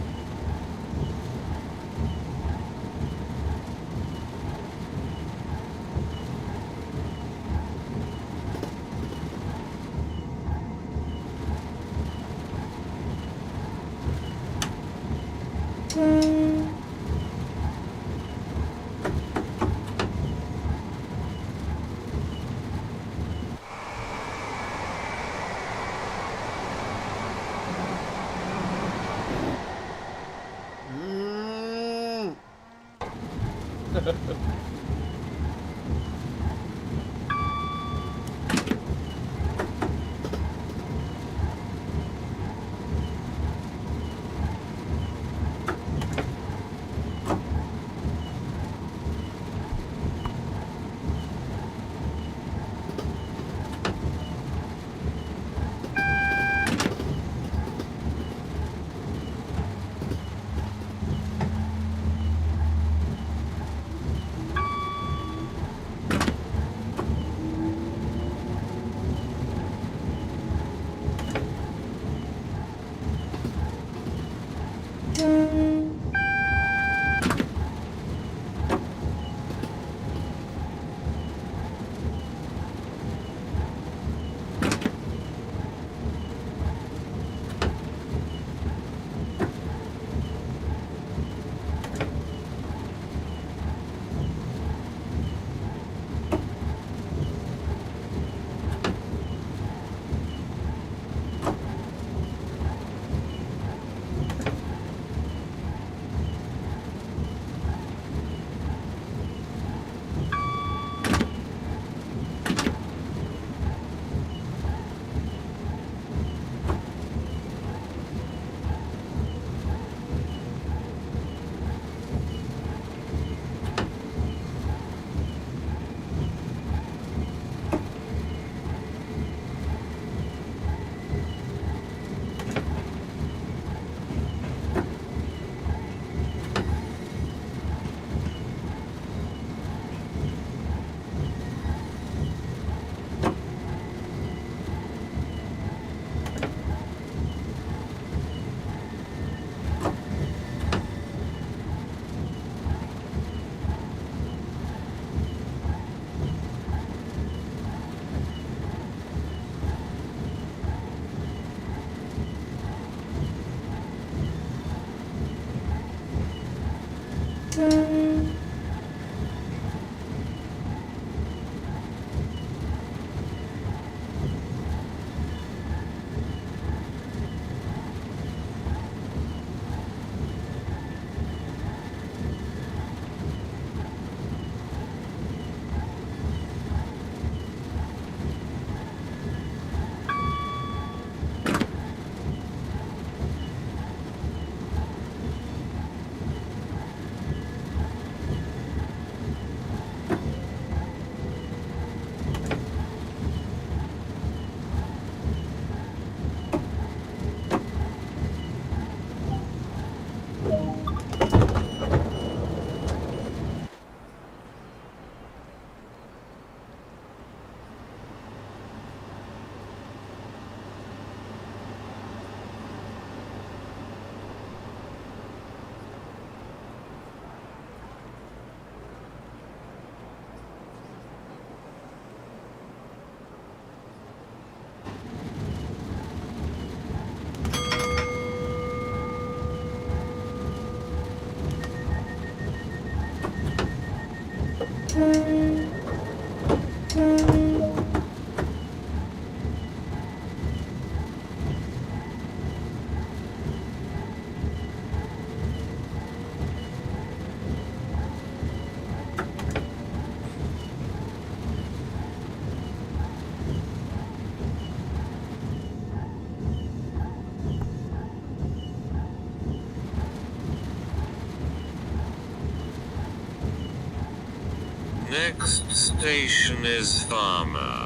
Next station is Farmer.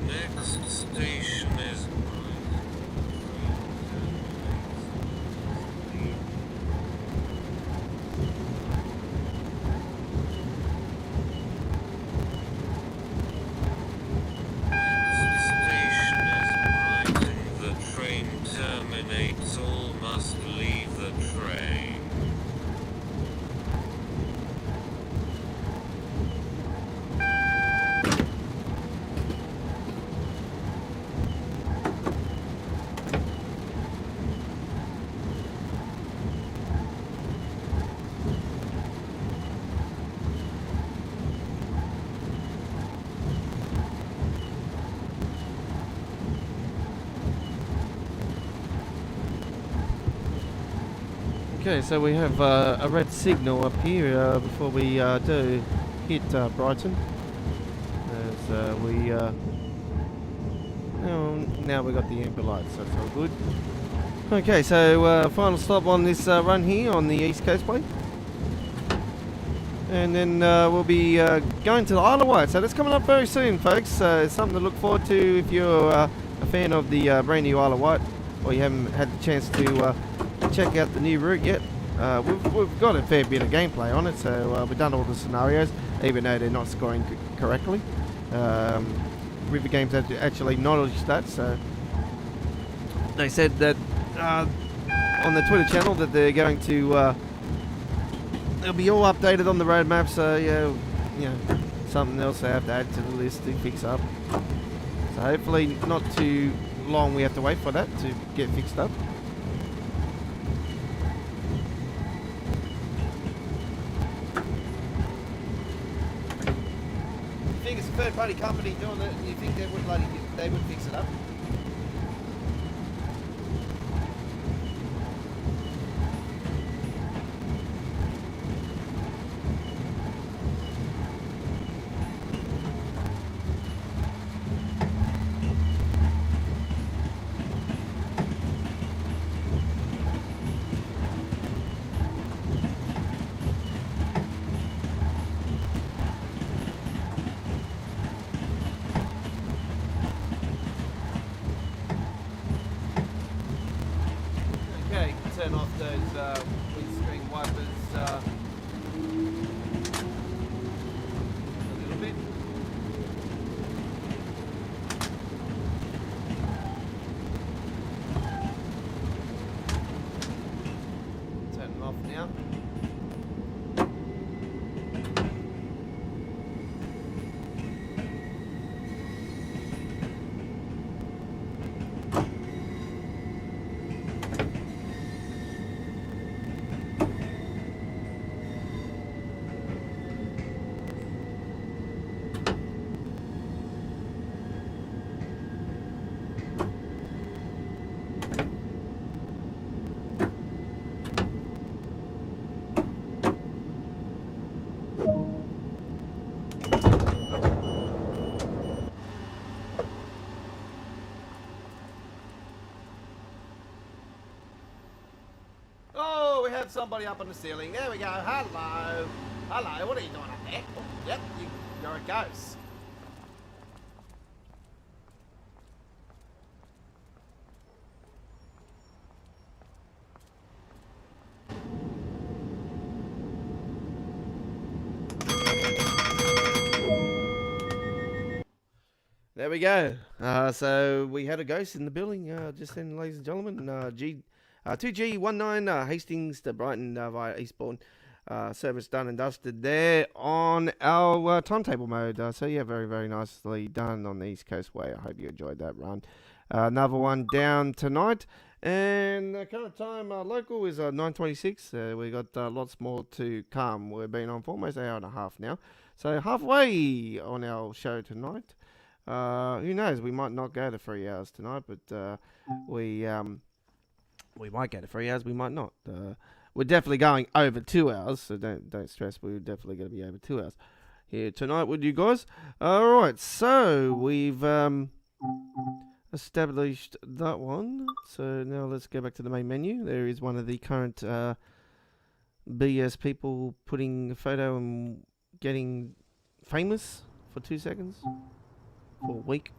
Next station is the train terminates, all must leave the train. Okay, so we have a red signal up here before we do hit Brighton. As now we got the amber lights, so it's all good. Okay, so final stop on this run here on the East Coastway. And then we'll be going to the Isle of Wight. So that's coming up very soon, folks. It's something to look forward to if you're a fan of the brand new Isle of Wight, or you haven't had the chance to check out the new route yet. We've got a fair bit of gameplay on it, so we've done all the scenarios, even though they're not scoring correctly. River Games actually acknowledged that, so they said that on the Twitter channel that they're going to it'll be all updated on the roadmap, so yeah, something else they have to add to the list to fix up. So hopefully not too long we have to wait for that to get fixed up. You think it's a third-party company doing it, and you think they would fix it up? we have somebody up on the ceiling. There we go. Hello. Hello. What are you doing up there? Oh, yep, you're a ghost. There we go. So we had a ghost in the building just then, ladies and gentlemen. 2G19 Hastings to Brighton via Eastbourne. Service done and dusted there on our timetable mode. So yeah, very, very nicely done on the East Coast Way. I hope you enjoyed that run. Another one down tonight. And the current time local is 9:26. We got lots more to come. We've been on for almost an hour and a half now. So halfway on our show tonight. Who knows? We might not go to 3 hours tonight, but we might go to 3 hours. We might not. We're definitely going over 2 hours, so don't stress. We're definitely going to be over 2 hours here tonight with you guys. All right, so we've established that one. So now let's go back to the main menu. There is one of the current BS people putting a photo and getting famous for 2 seconds. For a week.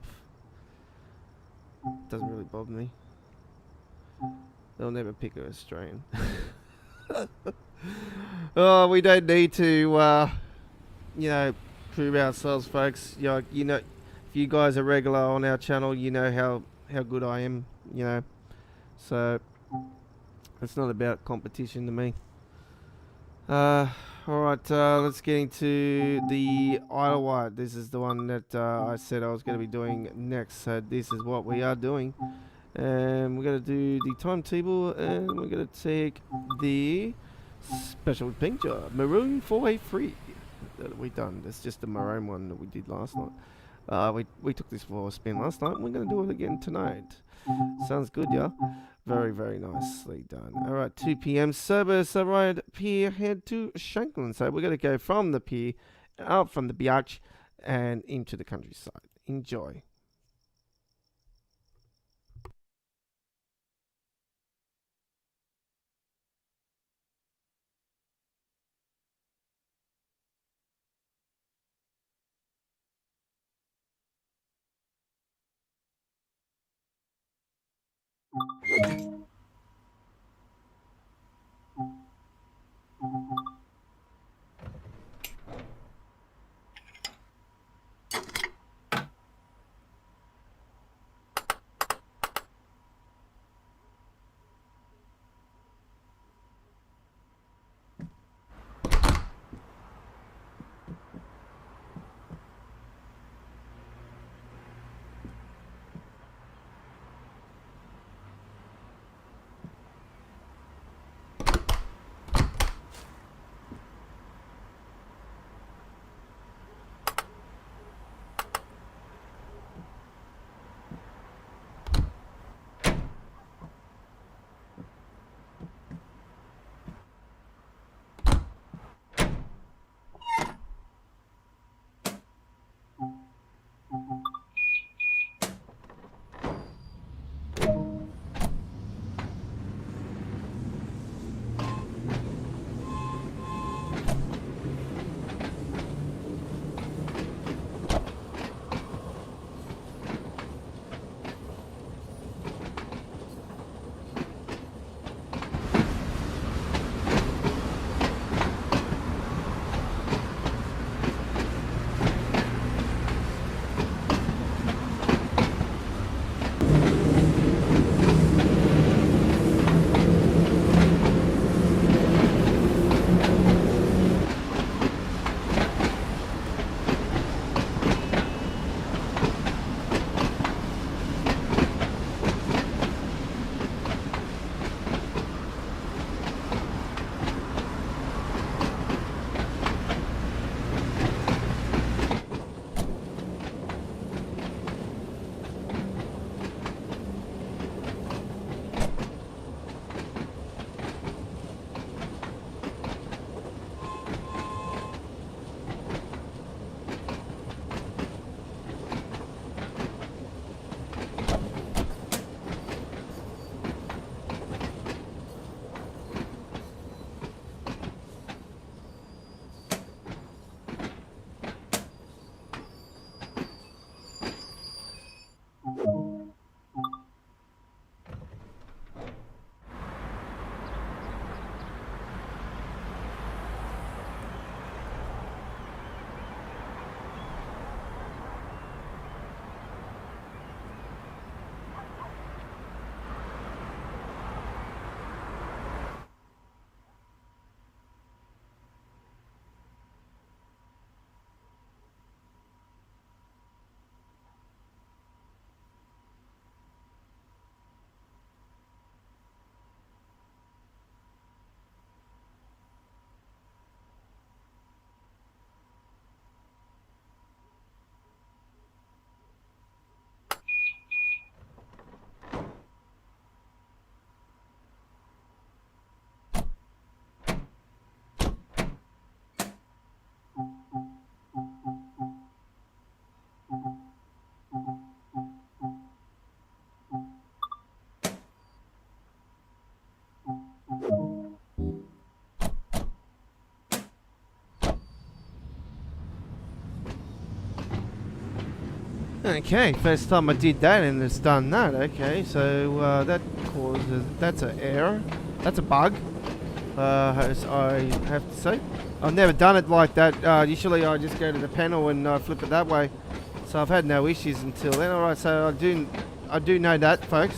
Doesn't really bother me. They'll never pick an Australian. Oh, we don't need to, prove ourselves, folks. You know, if you guys are regular on our channel, you know how good I am, So, it's not about competition to me. Alright, let's get into the Idlewild. This is the one that I said I was going to be doing next. So this is what we are doing. And we're going to do the timetable, and we're going to take the special pink job, Maroon 483. That we done. That's just the maroon one that we did last night. We took this for a spin last night, and we're going to do it again tonight. Sounds good, yeah? Very, very nicely done. Alright, 2 p.m. Service arrived pier, head to Shanklin. So we're going to go from the pier, out from the beach, and into the countryside. Enjoy. Okay, first time I did that and it's done that. Okay, so that causes, that's an error. That's a bug. As I have to say. I've never done it like that. Usually I just go to the panel and flip it that way. So I've had no issues until then. Alright, so I do know that, folks.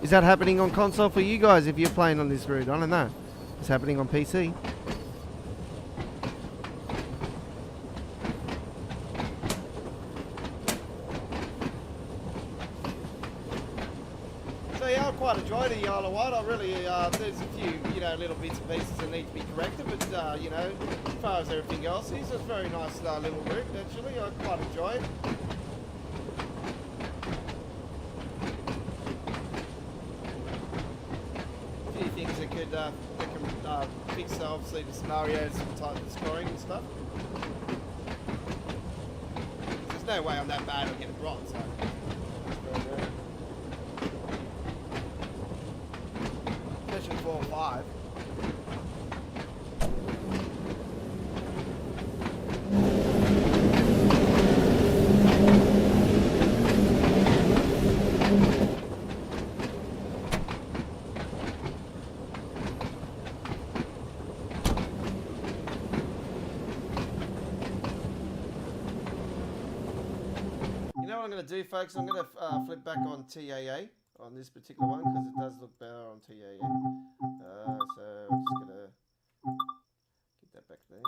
Is that happening on console for you guys if you're playing on this route? I don't know. It's happening on PC. So yeah, I quite enjoy the Isle of Wight. I really, there's a few, little bits and pieces that need to be corrected, but, as far as everything else is, it's a very nice little route, actually. I quite enjoy it. A few things that can fix, obviously, the scenarios and type of scoring and stuff. There's no way I'm that bad I'll get it right, so. Especially 4 or 5. You know what I'm going to do, folks? I'm going to flip back on TAA on this particular one because it does look better on TAA. So I'm just going to get that back there.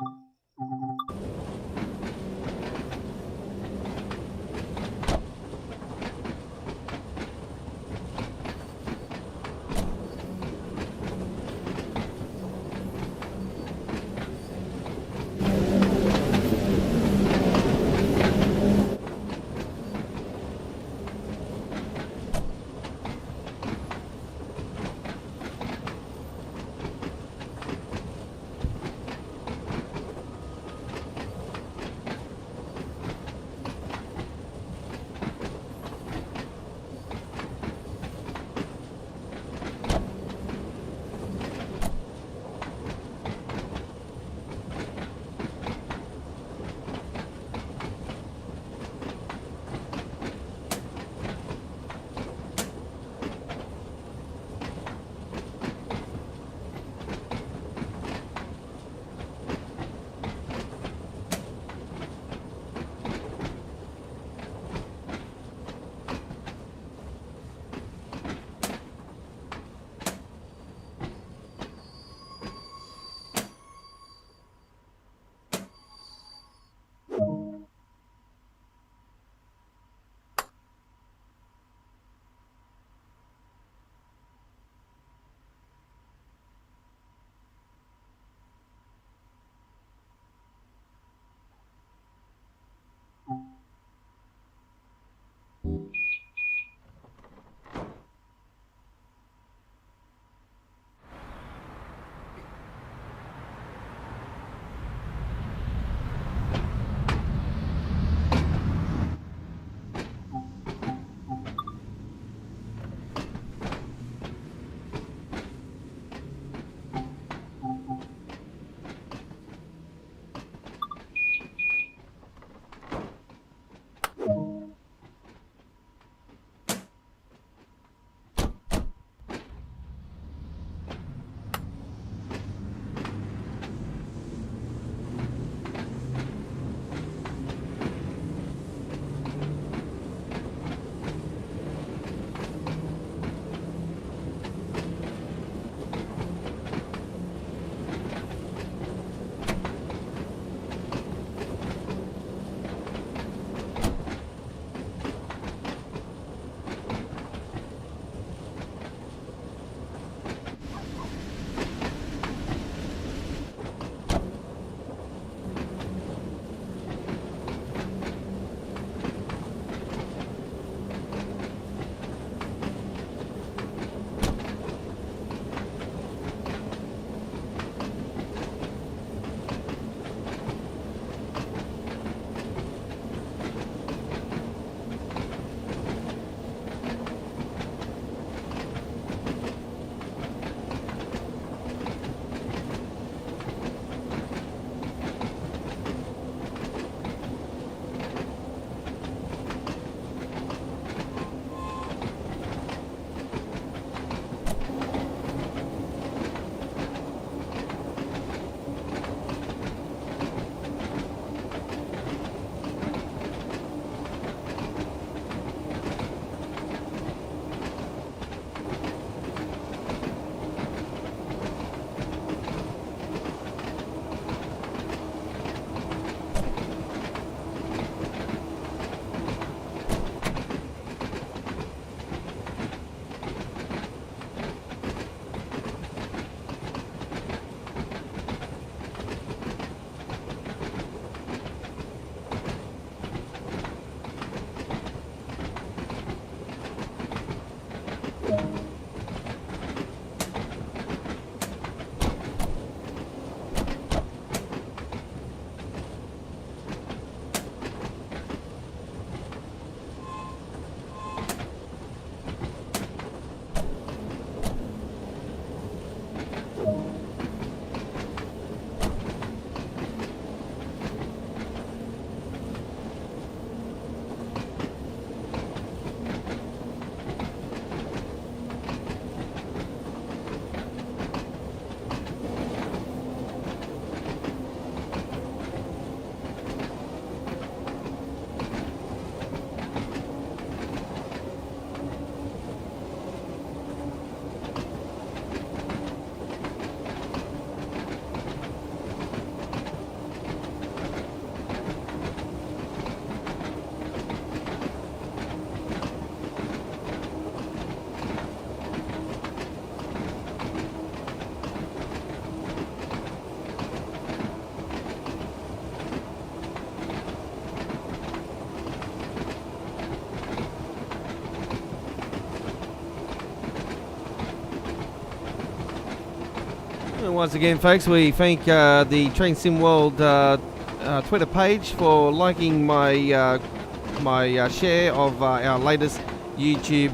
And once again, folks, we thank the Train Sim World Twitter page for liking my share of our latest YouTube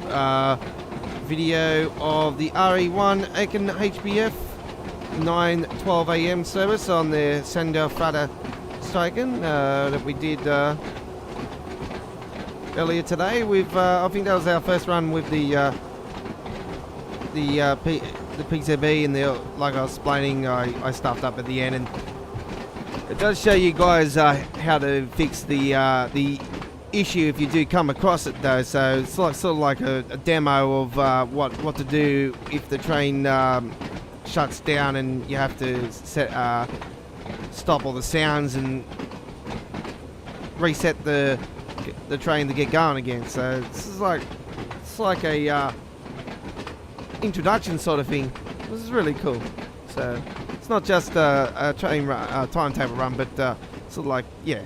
video of the RE1 Aiken HBF 9:12 a.m. service on the Sender Frater Steigen that we did earlier today. With I think that was our first run with the PCB, and like I was explaining, I stuffed up at the end, and it does show you guys how to fix the issue if you do come across it though. So it's like sort of like a demo of what to do if the train shuts down and you have to stop all the sounds and reset the train to get going again. So it's like a introduction sort of thing. This is really cool. So it's not just a train run, timetable run, but sort of like, yeah,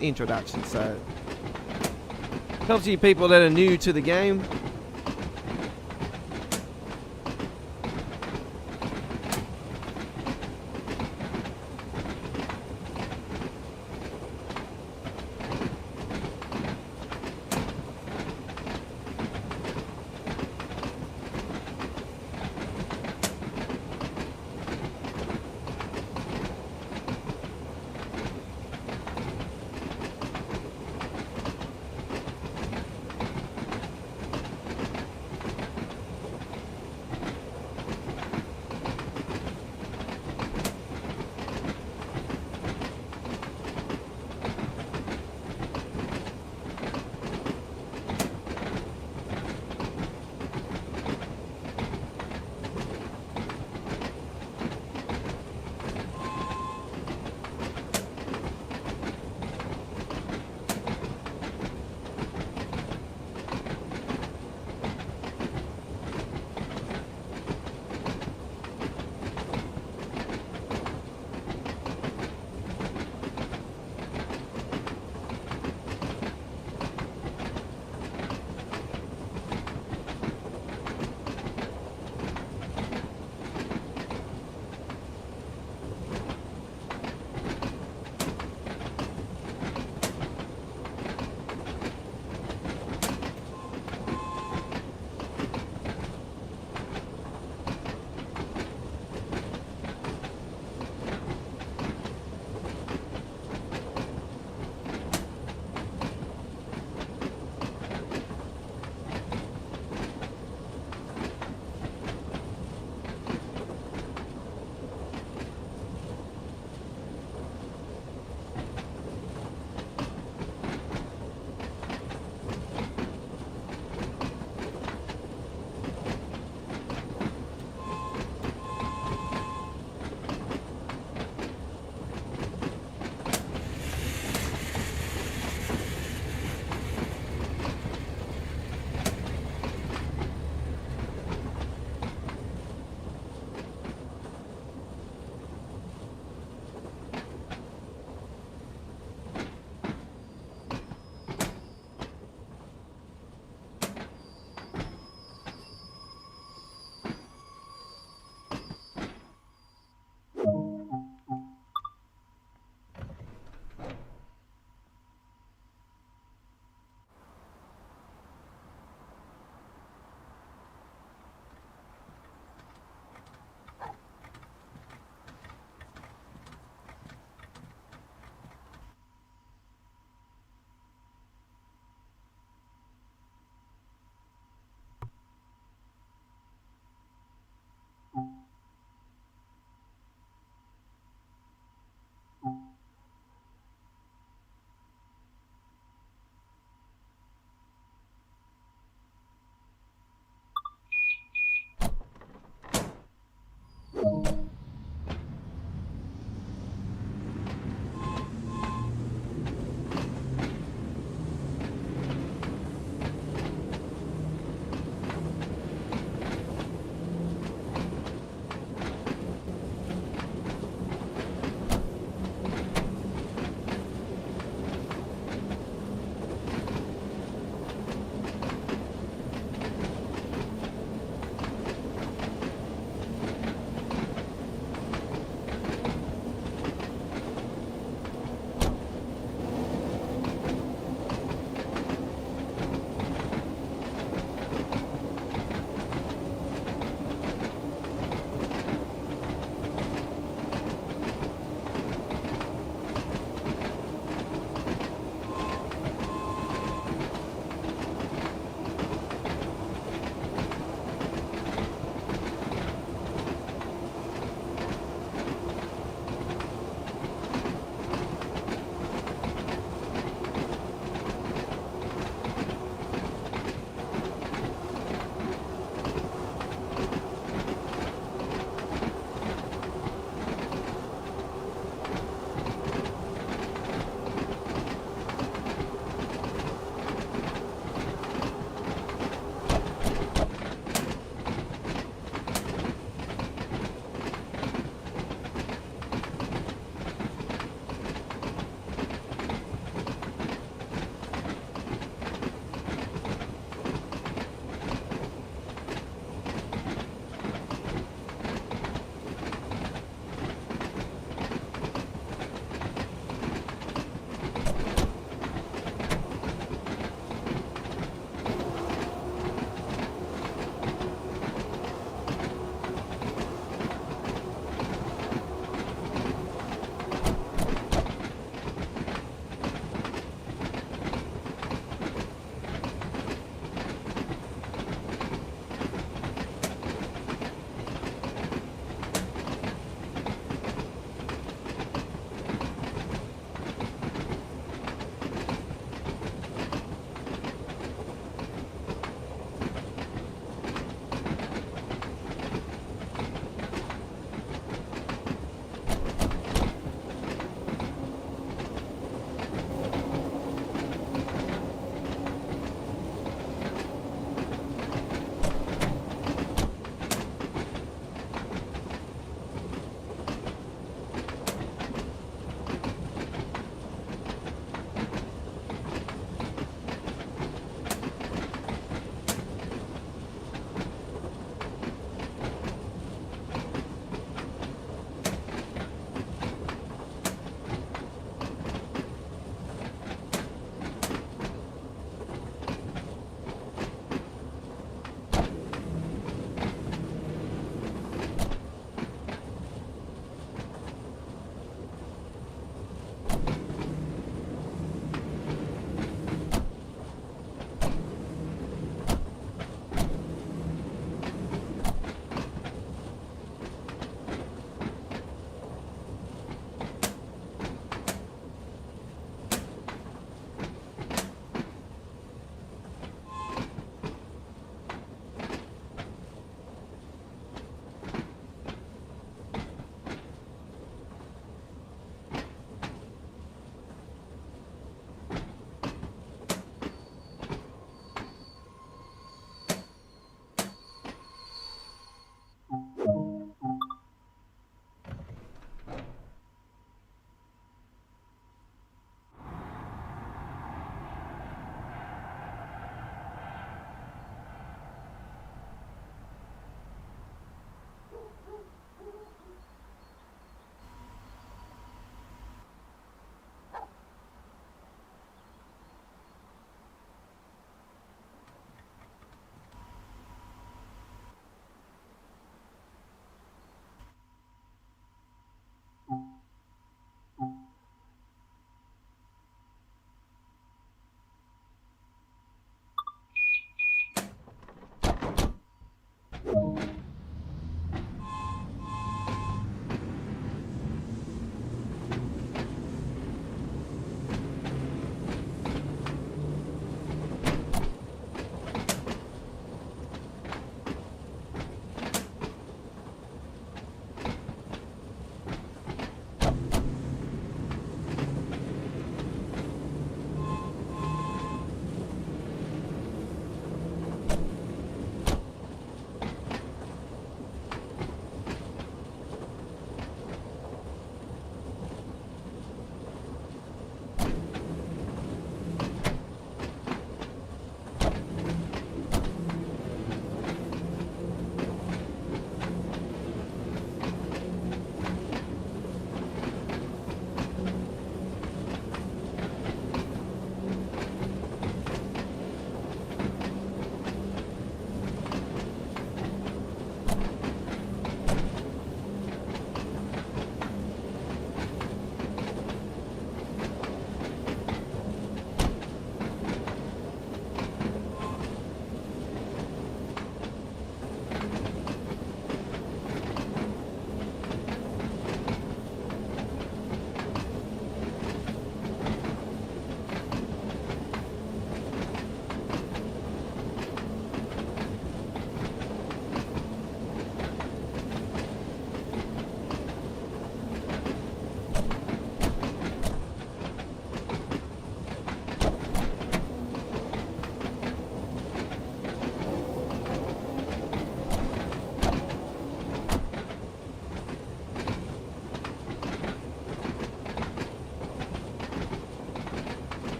introduction. So helps you people that are new to the game.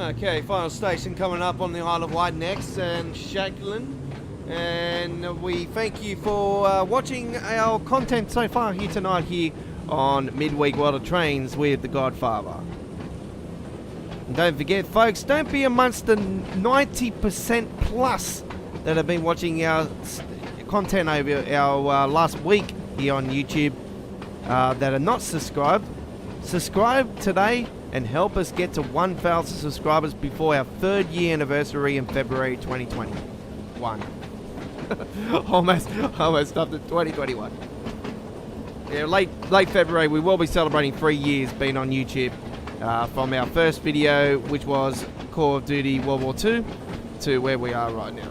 Okay, final station coming up on the Isle of Wight next, and Shackland. And we thank you for watching our content so far here tonight here on Midweek World of Trains with The Godfather. And don't forget, folks, don't be amongst the 90% plus that have been watching our content over our last week here on YouTube that are not subscribed. Subscribe today and help us get to 1,000 subscribers before our 3rd year anniversary in February 2021. almost up to 2021. Yeah, late February we will be celebrating 3 years being on YouTube from our first video, which was Call of Duty World War II, to where we are right now.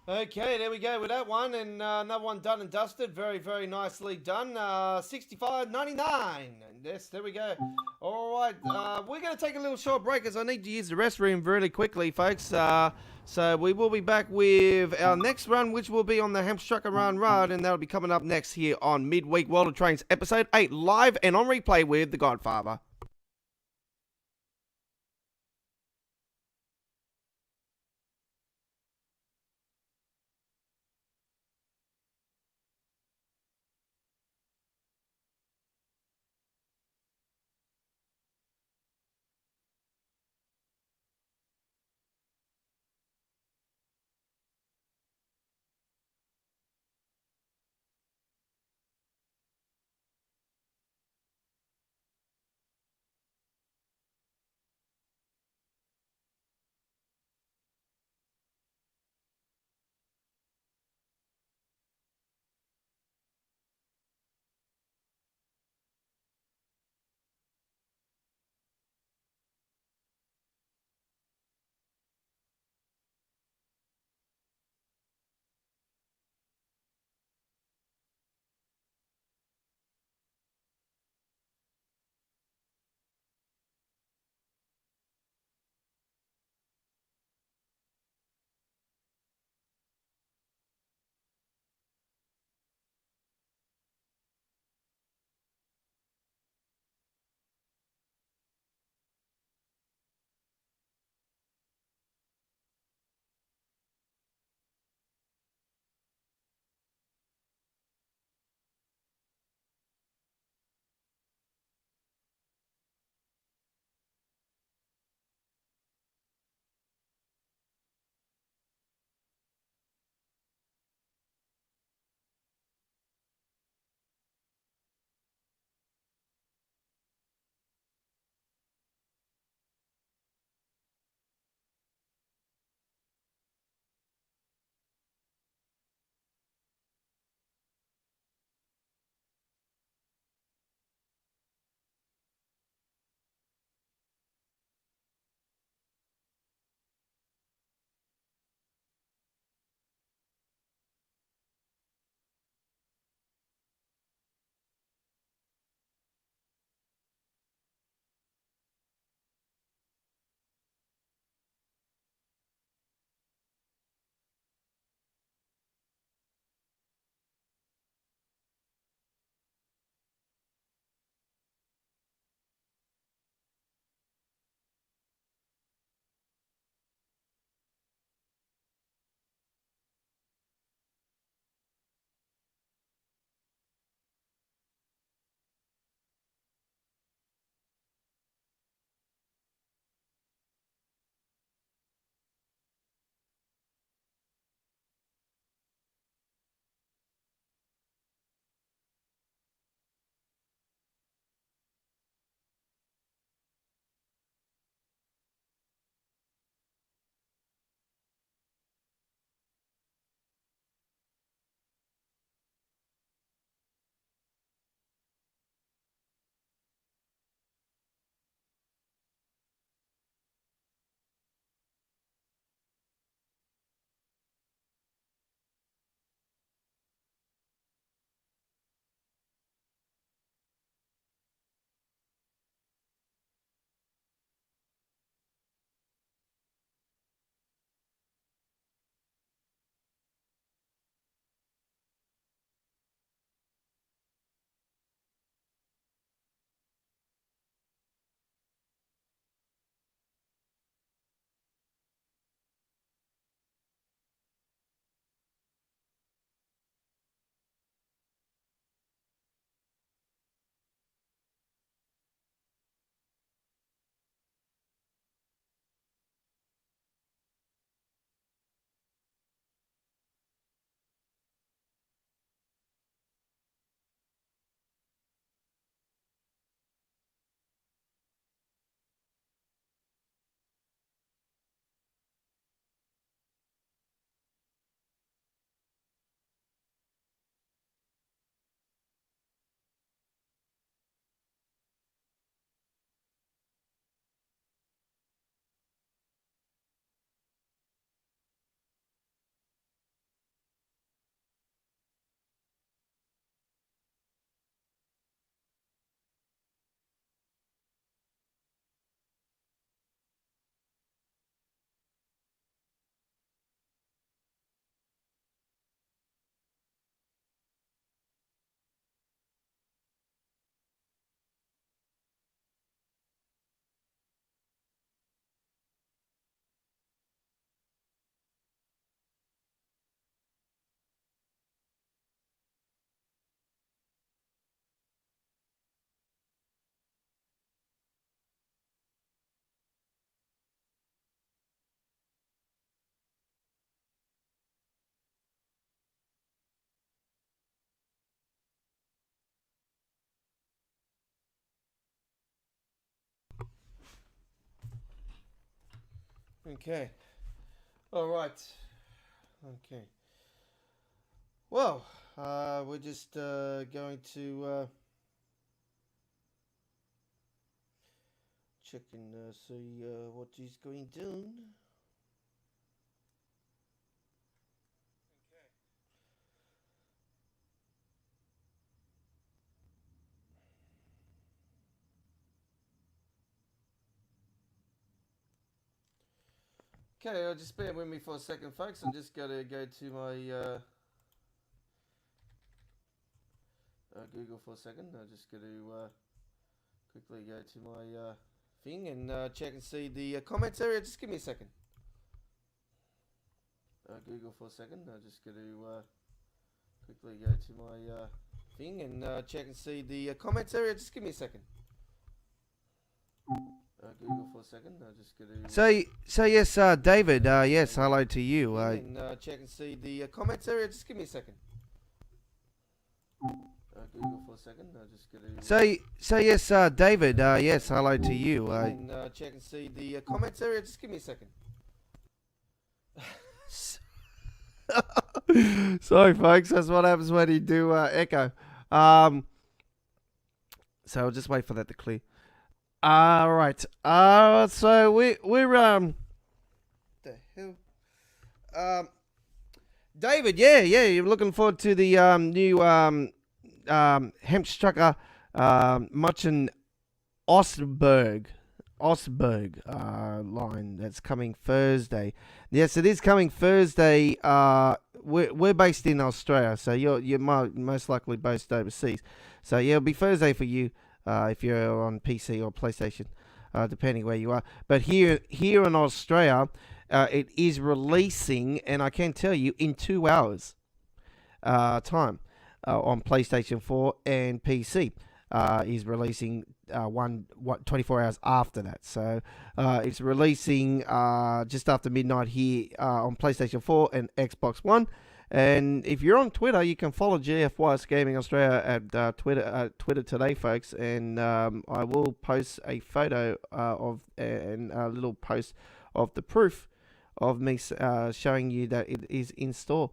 Okay, there we go with that one, and another one done and dusted. Very, very nicely done. 65.99. And yes, there we go. All right, we're going to take a little short break as I need to use the restroom really quickly, folks. So we will be back with our next run, which will be on the Hamstrucker Run Road, and that'll be coming up next here on Midweek World of Trains, Episode 8, live and on replay with The Godfather. Okay. All right. Okay. Well, we're just going to check and see what he's going to do. Okay, just bear with me for a second, folks. I'm just going to go to my Google for a second. I'm just going to quickly go to my thing and check and see the comments area. Just give me a second. Google for a second. I'm just going to quickly go to my thing and check and see the comments area. Just give me a second. Google for a second. I'm just going to. So yes, David. Yes, hello to you. And check and see the comments area. Just give me a second. Google for a second. I'm just going to. So yes, David. Yes, hello to you. And check and see the comments area. Just give me a second. Sorry, folks. That's what happens when you do echo. So I'll just wait for that to clear. All right. So we're the hell. David. Yeah. You're looking forward to the new Hemstrucker Muchen Osberg line that's coming Thursday. Yes, it is coming Thursday. We're based in Australia, so you're most likely based overseas. So yeah, it'll be Thursday for you if you're on PC or PlayStation, depending where you are. But here in Australia, it is releasing, and I can tell you, in 2 hours time on PlayStation 4 and PC. Is releasing 24 hours after that. So it's releasing just after midnight here on PlayStation 4 and Xbox One. And if you're on Twitter, you can follow GFYS Gaming Australia at Twitter today, folks. And I will post a photo and a little post of the proof of me showing you that it is in store.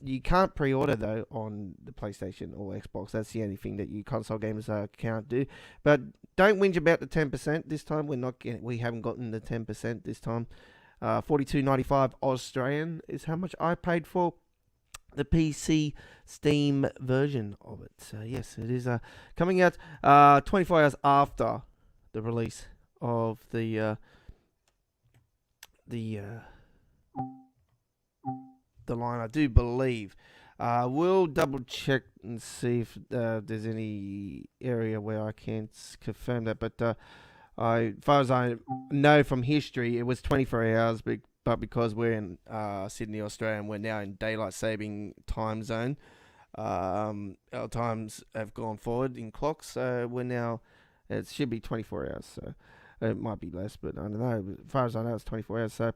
You can't pre-order though on the PlayStation or Xbox. That's the only thing that you console gamers can't do. But don't whinge about the 10% this time. We haven't gotten the 10% this time. $42.95 Australian is how much I paid for the PC Steam version of it. So yes, it is coming out 24 hours after the release of the line, I do believe. We'll double check and see if there's any area where I can't confirm that. But as far as I know from history, it was 24 hours. But because we're in Sydney, Australia, and we're now in daylight saving time zone, our times have gone forward in clocks. So we're now, it should be 24 hours. So it might be less, but I don't know. As far as I know, it's 24 hours. So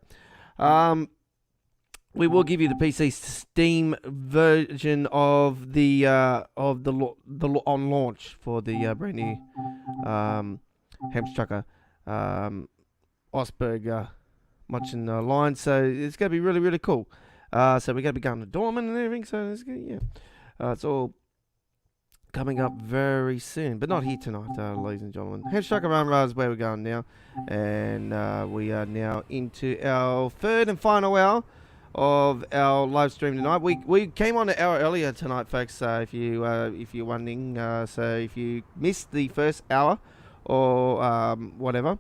we will give you the PC Steam version of the on launch for the brand new Hemstrucker Osberg Muchen line. So it's going to be really, really cool. So we're going to be going to Dorman and everything. So it's good, yeah. It's all coming up very soon, but not here tonight, ladies and gentlemen. Hemstrucker Run Run is where we're going now, and we are now into our third and final hour of our live stream tonight. We came on an hour earlier tonight, folks. If you're wondering, so if you missed the first hour or whatever,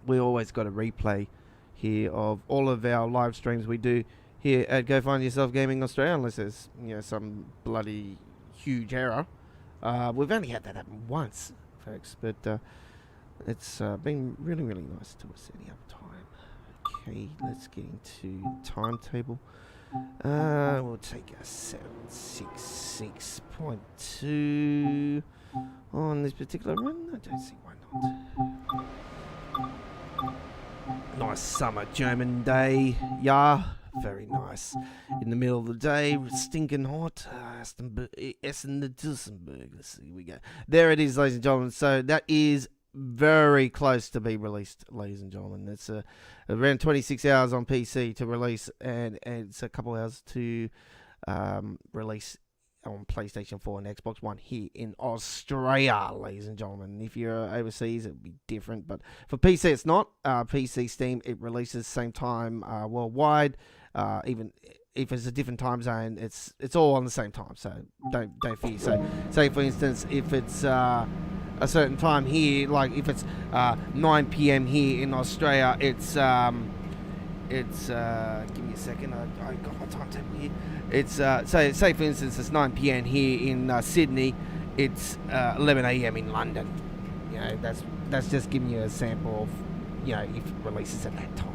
we always got a replay here of all of our live streams we do here at Go Find Yourself Gaming Australia, unless there's some bloody huge error. We've only had that happen once, folks, but it's been really, really nice to us any other time. Okay, let's get into timetable. We'll take a 766.2 on this particular run. I don't see why not. Nice summer German day. Yeah, very nice. In the middle of the day, stinking hot. Essen-Dusenberg. Let's see, we go. There it is, ladies and gentlemen. So that is very close to be released, ladies and gentlemen. It's around 26 hours on PC to release, and it's a couple hours to release on PlayStation 4 and Xbox One here in Australia, ladies and gentlemen. If you're overseas, it would be different, but for PC, it's not. PC, Steam, it releases same time worldwide. Even if it's a different time zone, it's all on the same time, so don't fear. So, say for instance, if it's a certain time here, like if it's 9 p.m. here in Australia, it's give me a second, I got my timetable here. It's say for instance it's 9 p.m. here in Sydney, it's 11 a.m. in London. You know, that's just giving you a sample of, you know, if it releases at that time.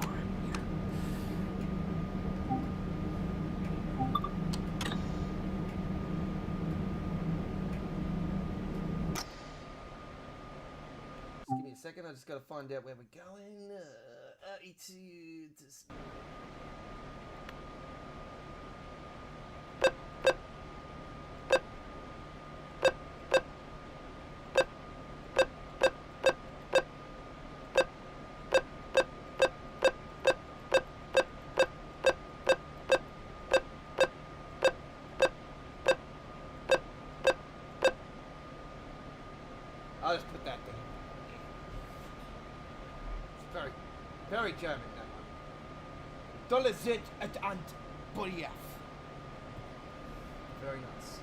Give me a second, I just got to find out where we're going. I'll just put that there. It's very German, that one. Dolle Zit et Ant Buriaf. Very nice.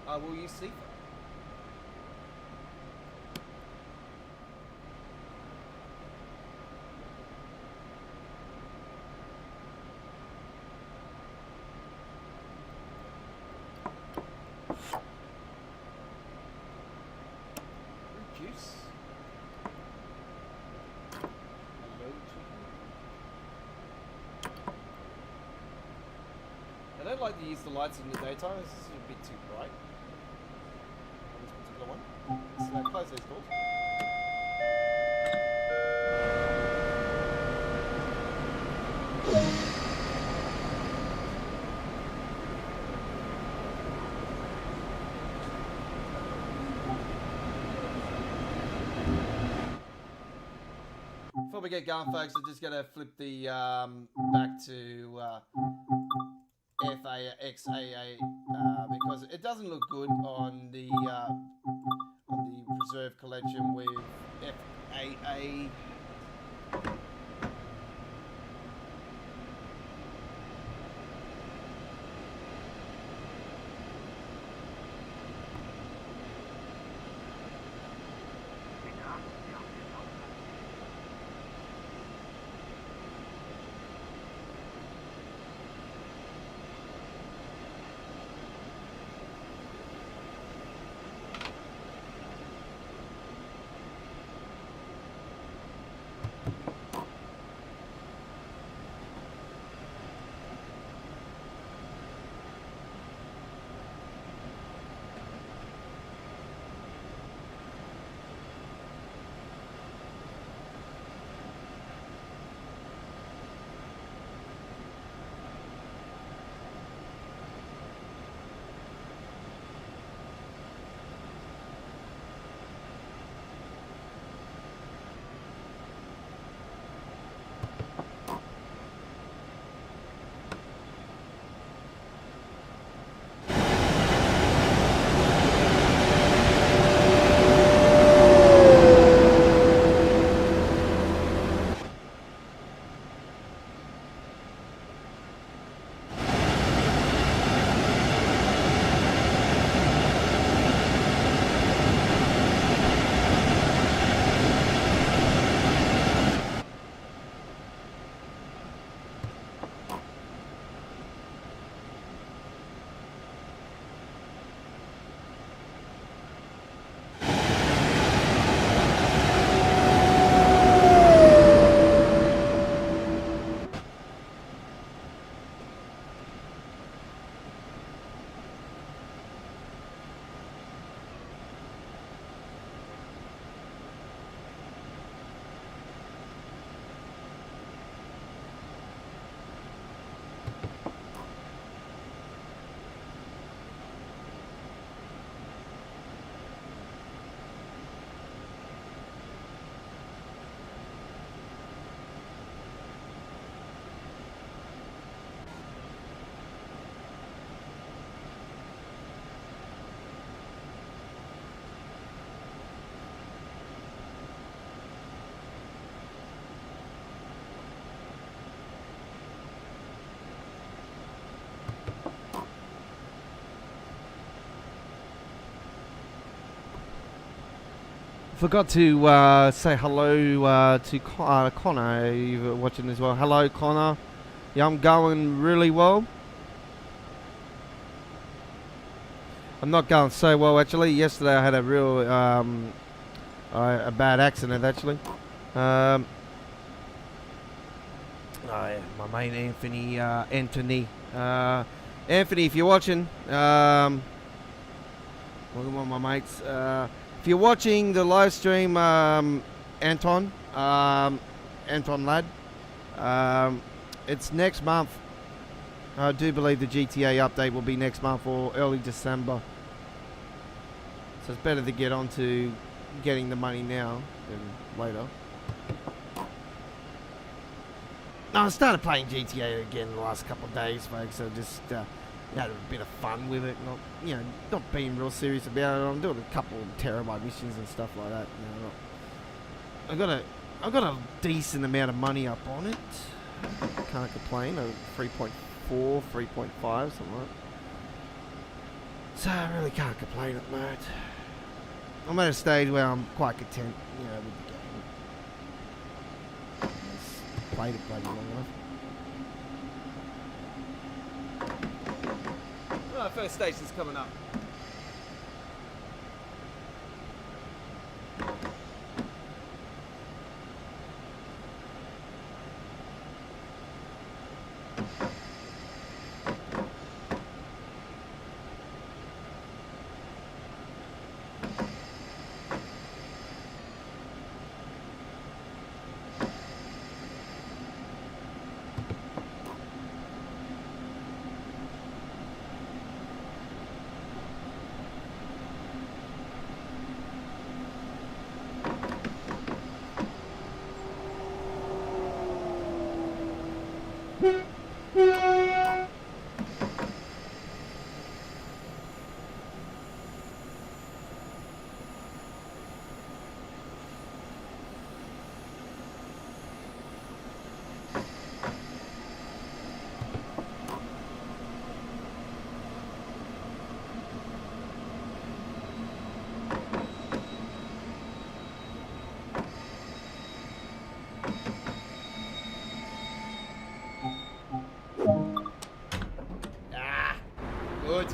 I will use Sifa. Juice. Hello, chicken. I don't like to use the lights in the daytime. This is a bit too bright. On this particular one. So close those doors. Before we get going, folks, I'm just going to flip the back to FAXAA because it doesn't look good on the reserve collection with FAA. Forgot to say hello to Connor, you watching as well. Hello, Connor. Yeah, I'm going really well. I'm not going so well, actually. Yesterday I had a real, a bad accident, actually. Oh, yeah, my mate Anthony, Anthony, if you're watching, one of my mates, if you're watching the live stream, Anton lad, it's next month. I do believe the GTA update will be next month or early December. So it's better to get on to getting the money now than later. No, I started playing GTA again the last couple of days, folks. So just had a bit of fun with it. Not being real serious about it. I'm doing a couple of terabyte missions and stuff like that. I got a decent amount of money up on it. Can't complain. 3.4, 3.5, something like that. So I really can't complain at the moment. I'm at a stage where I'm quite content, with the game. Just played it bloody long enough. Well, first station's coming up. Good.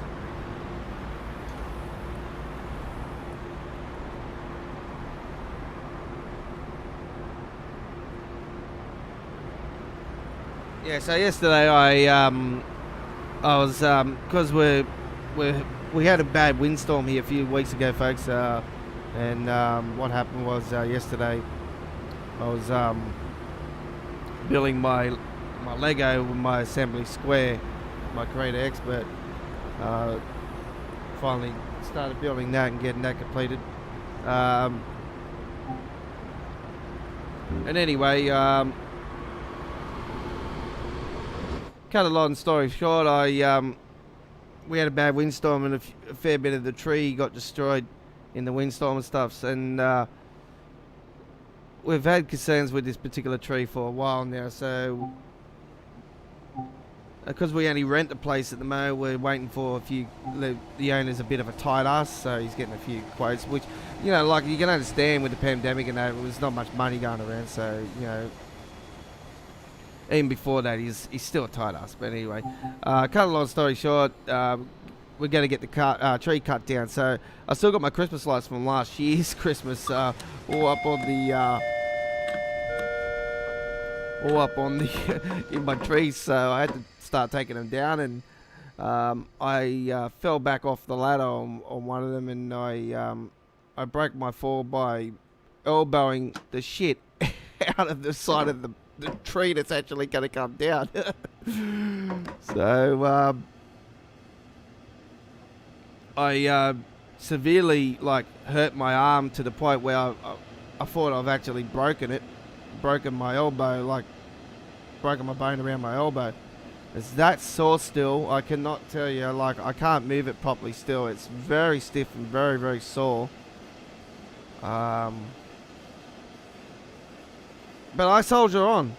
Yeah, so yesterday I was because we had a bad windstorm here a few weeks ago, folks, and what happened was yesterday I was building my Lego with my assembly square, my Creator Expert. Finally started building that and getting that completed. And anyway, cut a long story short, we had a bad windstorm and a fair bit of the tree got destroyed in the windstorm and stuff. And we've had concerns with this particular tree for a while now, so because we only rent the place at the moment, we're waiting for a few. The owner's a bit of a tight ass, so he's getting a few quotes, which, like you can understand with the pandemic and that, there's not much money going around, so, even before that, he's still a tight ass. But anyway, cut a long story short, we're going to get the tree cut down. So I still got my Christmas lights from last year's Christmas, all up on the in my trees. So I had to start taking them down, and I fell back off the ladder on one of them, and I broke my fall by elbowing the shit out of the side of the tree that's actually going to come down. So I severely hurt my arm to the point where I thought I've actually broken my elbow, broken my bone around my elbow. It's that sore still. I cannot tell you, I can't move it properly still. It's very stiff and very, very sore. But I soldier on.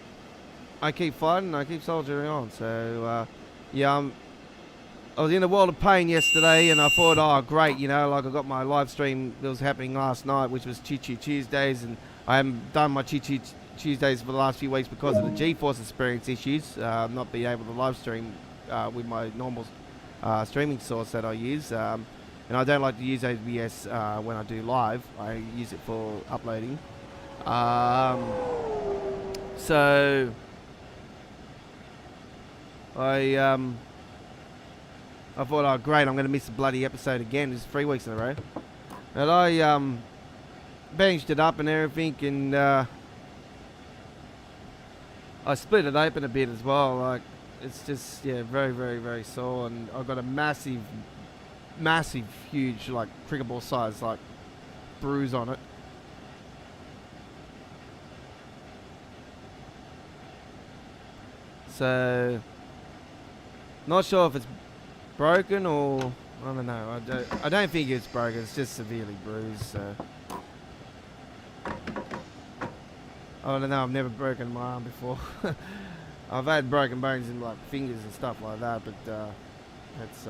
I keep fighting, I keep soldiering on. So, yeah, I was in a world of pain yesterday, and I thought, oh, great, you know, like I got my live stream that was happening last night, which was Chi Chi Tuesdays, and I haven't done my Chi Chi Tuesdays for the last few weeks because of the GeForce experience issues, not being able to live stream with my normal streaming source that I use. And I don't like to use OBS when I do live. I use it for uploading. So I thought, oh great, I'm going to miss a bloody episode again. This is 3 weeks in a row. And I binged it up and everything, and I split it open a bit as well. Like, it's just, yeah, very, very, very sore, and I've got a massive, huge, like cricket ball size, like bruise on it. So, not sure if it's broken or I don't know. I don't think it's broken. It's just severely bruised. So I don't know. I've never broken my arm before. I've had broken bones in like fingers and stuff like that, but that's.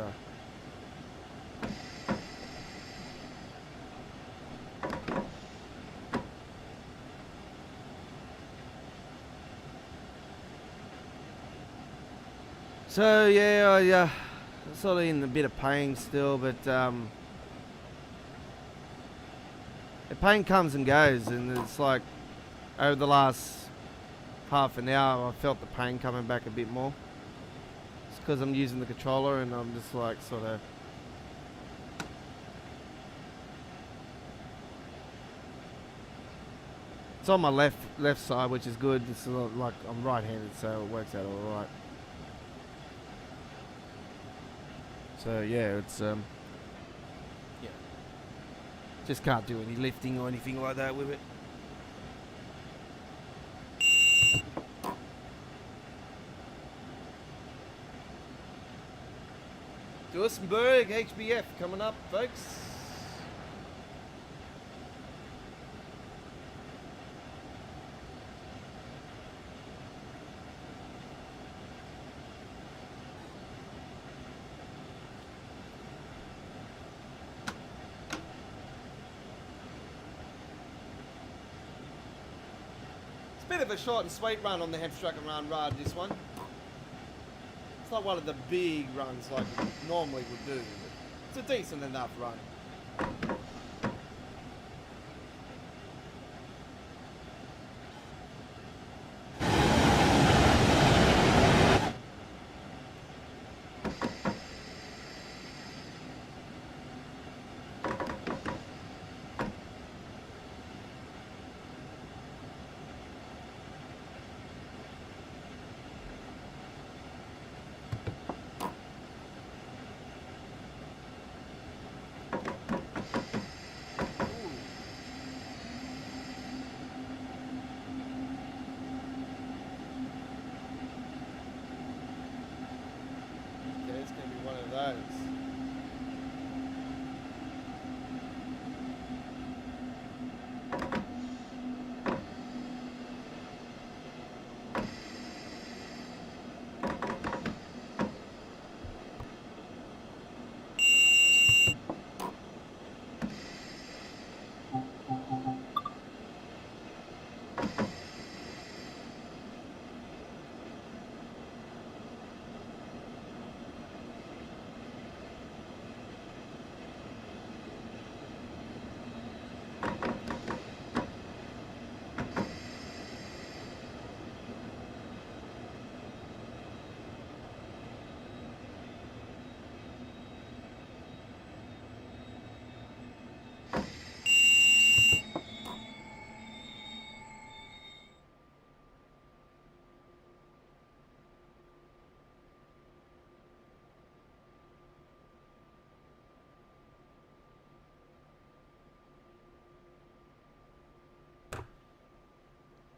So yeah, I sort of in a bit of pain still, but the pain comes and goes, and it's like over the last half an hour I felt the pain coming back a bit more. It's because I'm using the controller and I'm just like sort of it's on my left side, which is good. It's like I'm right-handed, so it works out all right. So yeah, it's yeah, just can't do any lifting or anything like that with it. Duesenberg HBF coming up, folks. Bit of a short and sweet run on the Hemstruck and Run Rod, this one. It's not one of the big runs like we normally would do. It's a decent enough run.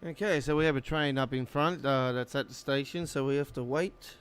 Okay, so we have a train up in front that's at the station, so we have to wait.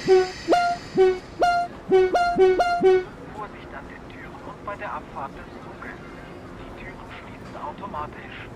Vorsicht an den Türen und bei der Abfahrt des Zuges. Die Türen schließen automatisch.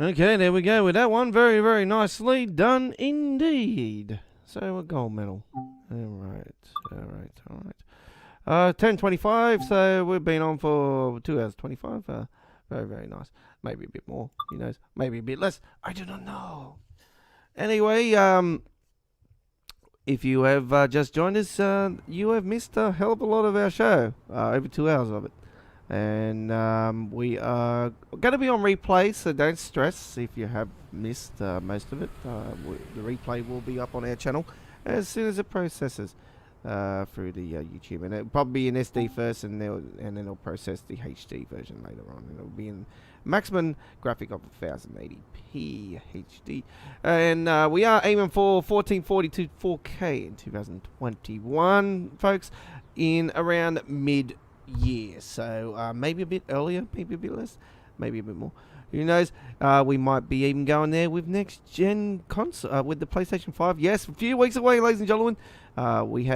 Okay, there we go with that one. Very, very nicely done indeed. So a gold medal. Alright. 10:25, so we've been on for 2 hours 25. Very, very nice. Maybe a bit more, who knows? Maybe a bit less. I do not know. Anyway, if you have just joined us, you have missed a hell of a lot of our show. Over 2 hours of it. And we are going to be on replay, so don't stress if you have missed most of it. The replay will be up on our channel as soon as it processes through the YouTube. And it'll probably be in SD first, and then it'll process the HD version later on. And it'll be in maximum graphic of 1080p HD. And we are aiming for 1440 to 4K in 2021, folks, in around mid-year. So maybe a bit earlier, maybe a bit less, maybe a bit more. Who knows? We might be even going there with next gen console, with the PlayStation 5. Yes, a few weeks away, ladies and gentlemen. We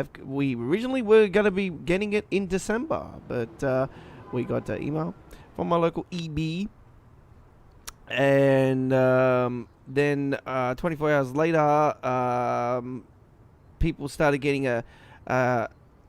originally were going to be getting it in December, but we got an email from my local EB, and then 24 hours later, people started getting a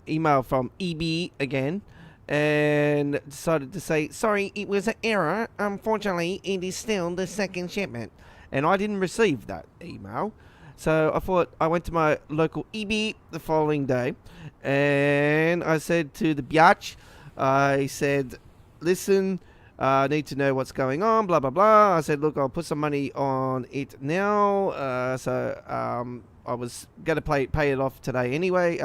email from EB again, and decided to say, sorry, it was an error. Unfortunately, it is still the second shipment. And I didn't receive that email. So I thought, I went to my local EB the following day, and I said to the biatch, I said, listen, I need to know what's going on, blah, blah, blah. I said, look, I'll put some money on it now. So I was going to pay it off today anyway,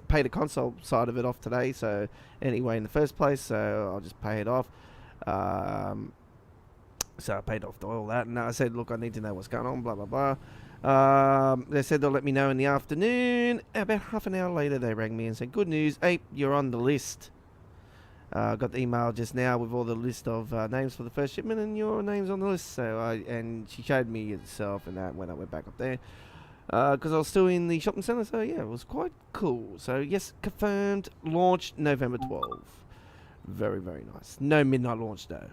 pay the console side of it off today, so anyway in the first place, so I'll just pay it off. So I paid off all that, and I said, look, I need to know what's going on, blah, blah, blah. They said they'll let me know in the afternoon. About half an hour later, they rang me and said, good news, Ape, you're on the list. Got the email just now with all the list of names for the first shipment, and your name's on the list. So and she showed me itself and that when I went back up there. Because I was still in the shopping centre, so yeah, it was quite cool. So yes, confirmed, launch November 12th. Very, very nice. No midnight launch though,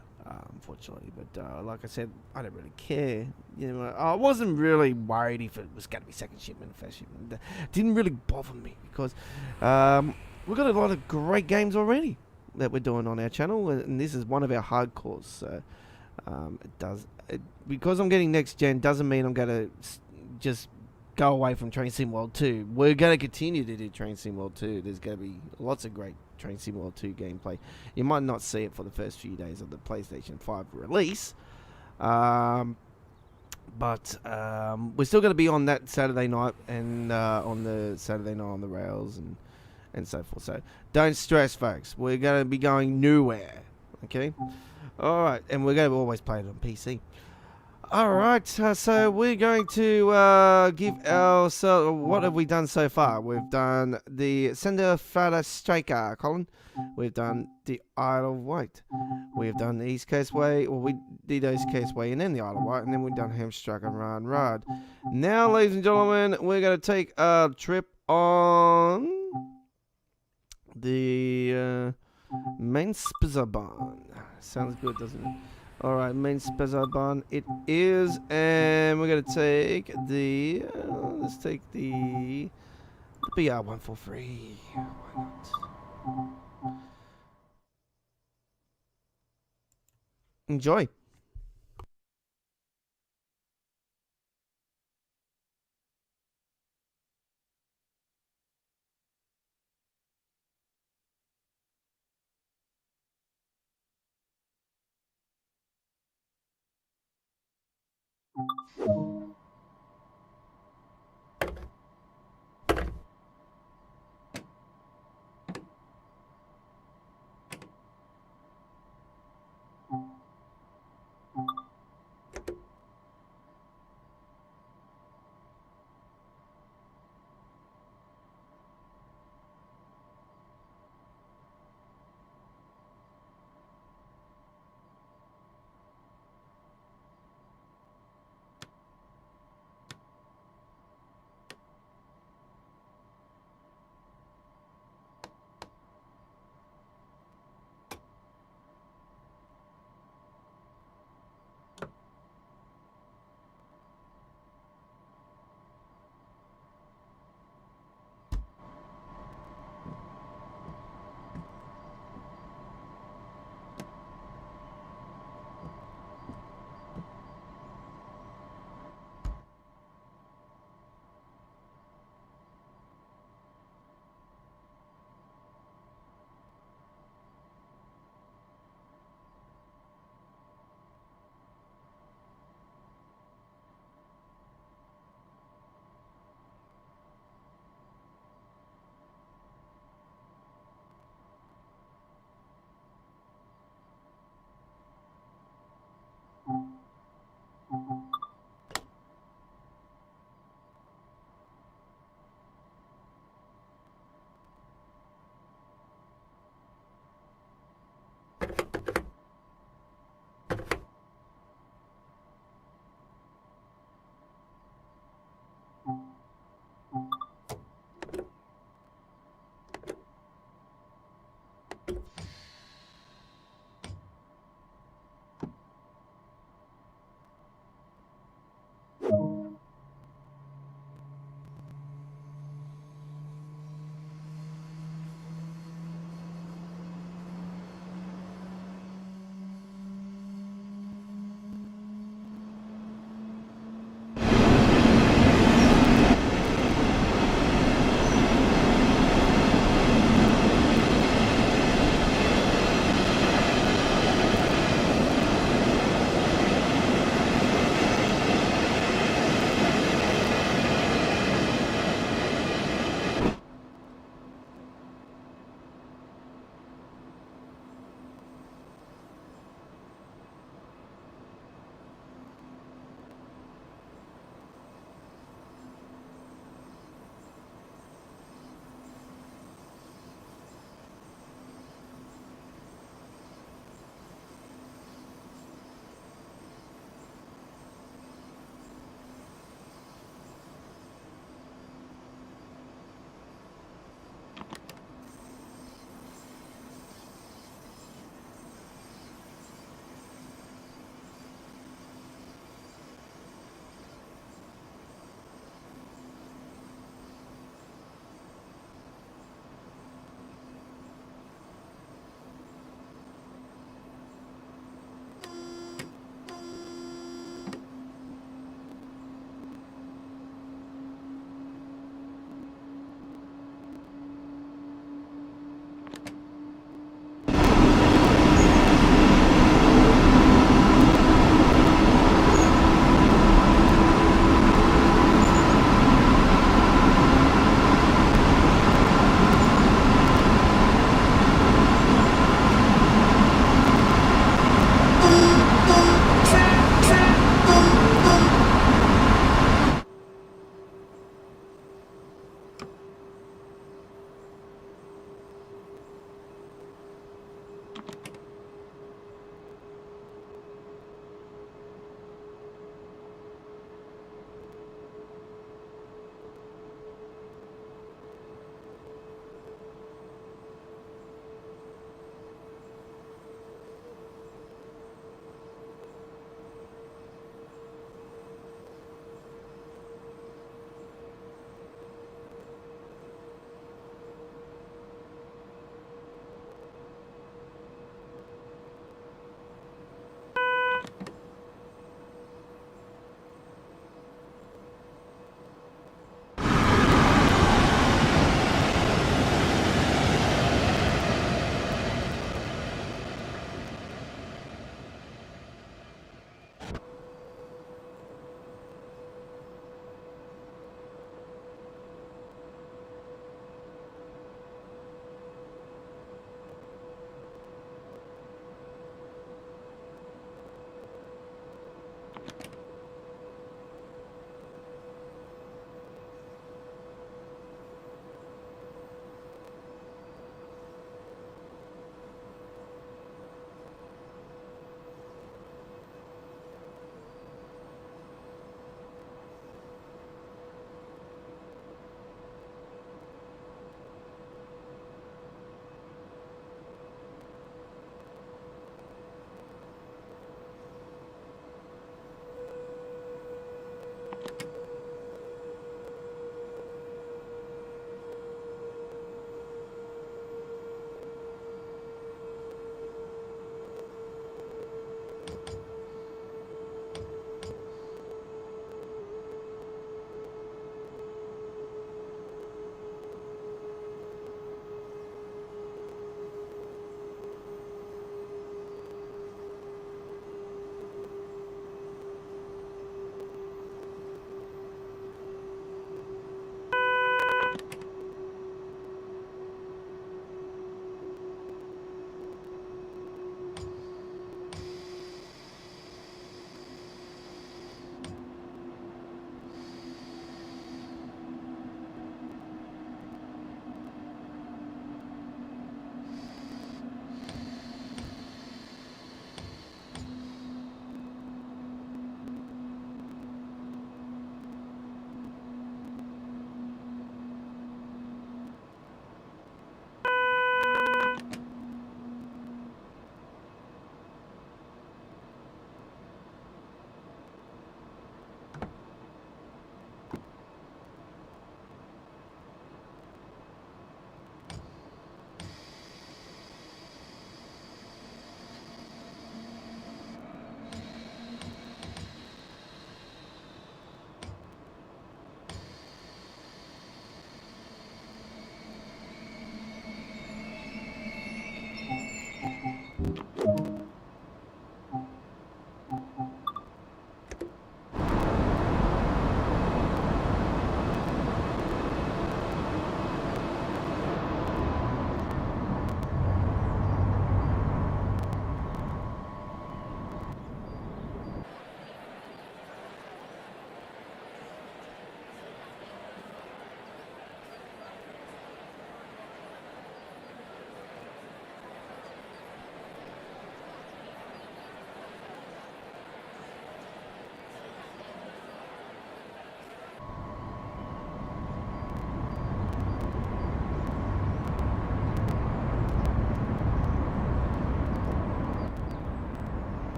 unfortunately. But like I said, I don't really care. You know, I wasn't really worried if it was going to be second shipment or first shipment. It didn't really bother me because we've got a lot of great games already that we're doing on our channel, and this is one of our hardcores. So because I'm getting next gen doesn't mean I'm going to just go away from Train Sim World 2. We're going to continue to do Train Sim World 2. There's going to be lots of great Train Sim World 2 gameplay. You might not see it for the first few days of the PlayStation 5 release. But we're still going to be on that Saturday night, and on the Saturday night on the rails and so forth. So don't stress, folks. We're going to be going nowhere. Okay? Alright, and we're going to always play it on PC. Alright, so we're going to give ourselves... What have we done so far? We've done the Sender Fada Striker, Colin. We've done the Isle of Wight. We've done the East Coast Way. Well, we did East Coast Way and then the Isle of Wight. And then we've done Hamstruck and Run Rod. Now, ladies and gentlemen, we're going to take a trip on the Main Spazarbahn. Sounds good, doesn't it? Alright, Main Spazarbahn it is, and we're going to take the, let's take the BR143. Why not? Enjoy.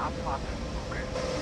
Abfahrt des Zuges.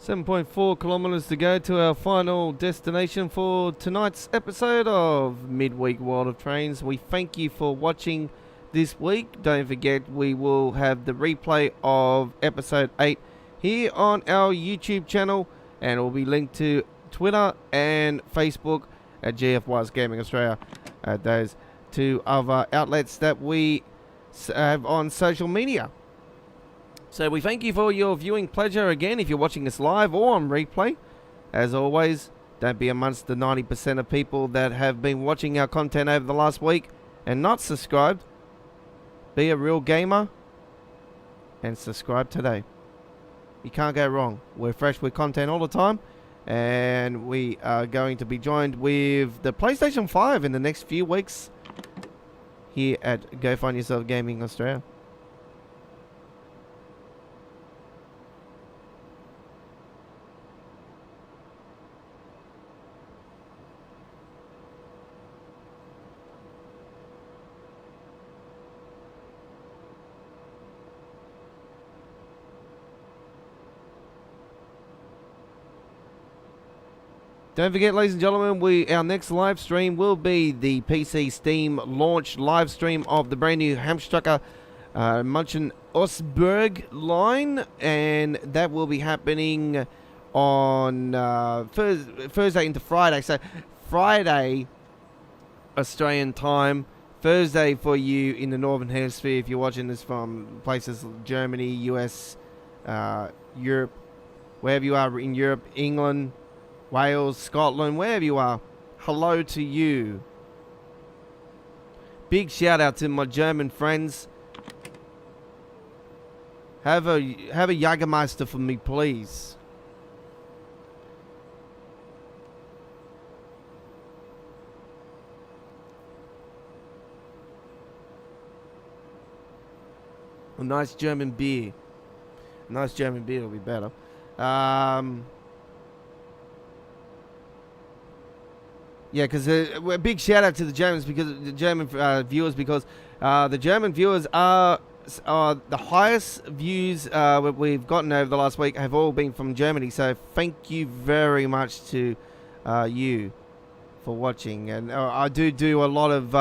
.4 kilometers to go to our final destination for tonight's episode of Midweek World of Trains. We thank you for watching this week. Don't forget, we will have the replay of episode 8 here on our YouTube channel, and it will be linked to Twitter and Facebook at GFY's Gaming Australia. Those two other outlets that we have on social media. So we thank you for your viewing pleasure again if you're watching us live or on replay. As always, don't be amongst the 90% of people that have been watching our content over the last week and not subscribed. Be a real gamer and subscribe today. You can't go wrong. We're fresh with content all the time, and we are going to be joined with the PlayStation 5 in the next few weeks here at Go Find Yourself Gaming Australia. Don't forget, ladies and gentlemen, our next live stream will be the PC Steam launch live stream of the brand new Hamstrucker Munchen Osberg line, and that will be happening on Thursday into Friday. So Friday Australian time, Thursday for you in the Northern Hemisphere if you're watching this from places like Germany, US, Europe, wherever you are in Europe, England, Wales, Scotland, wherever you are, hello to you. Big shout out to my German friends. Have a Jägermeister for me, please. nice German beer. A nice German beer will be better. Yeah, because a big shout out to the Germans, because the German viewers, because the German viewers are the highest views we've gotten over the last week have all been from Germany. So thank you very much to you for watching. And I do a lot of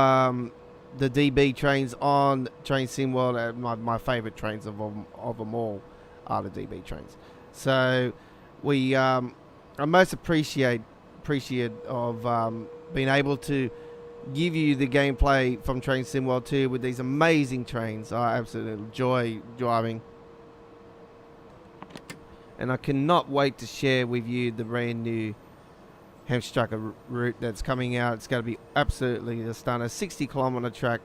the DB trains on Train Sim World. My favourite trains of them all are the DB trains. So we are most appreciative of being able to give you the gameplay from Train Sim World 2 with these amazing trains. I absolutely enjoy driving, and I cannot wait to share with you the brand new Hamstracker route that's coming out. It's going to be absolutely a stunner, 60-kilometer track,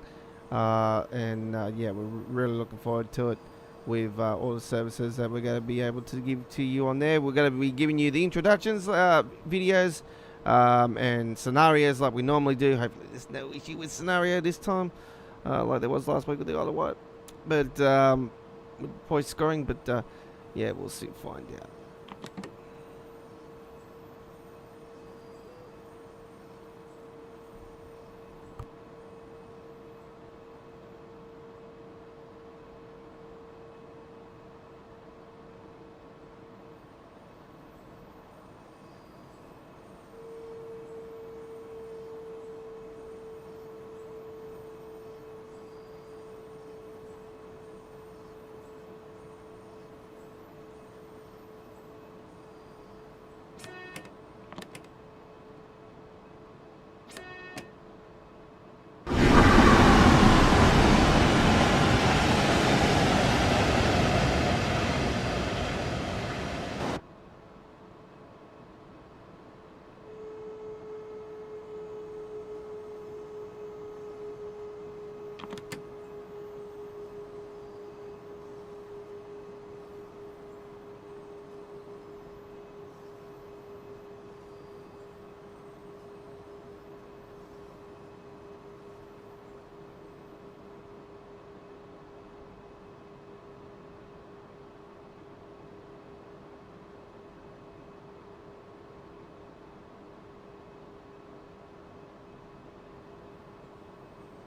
and yeah, we're really looking forward to it with all the services that we're going to be able to give to you on there. We're going to be giving you the introductions videos and scenarios like we normally do. Hopefully there's no issue with scenario this time, like there was last week with the other one, but with point scoring. But yeah, we'll soon find out.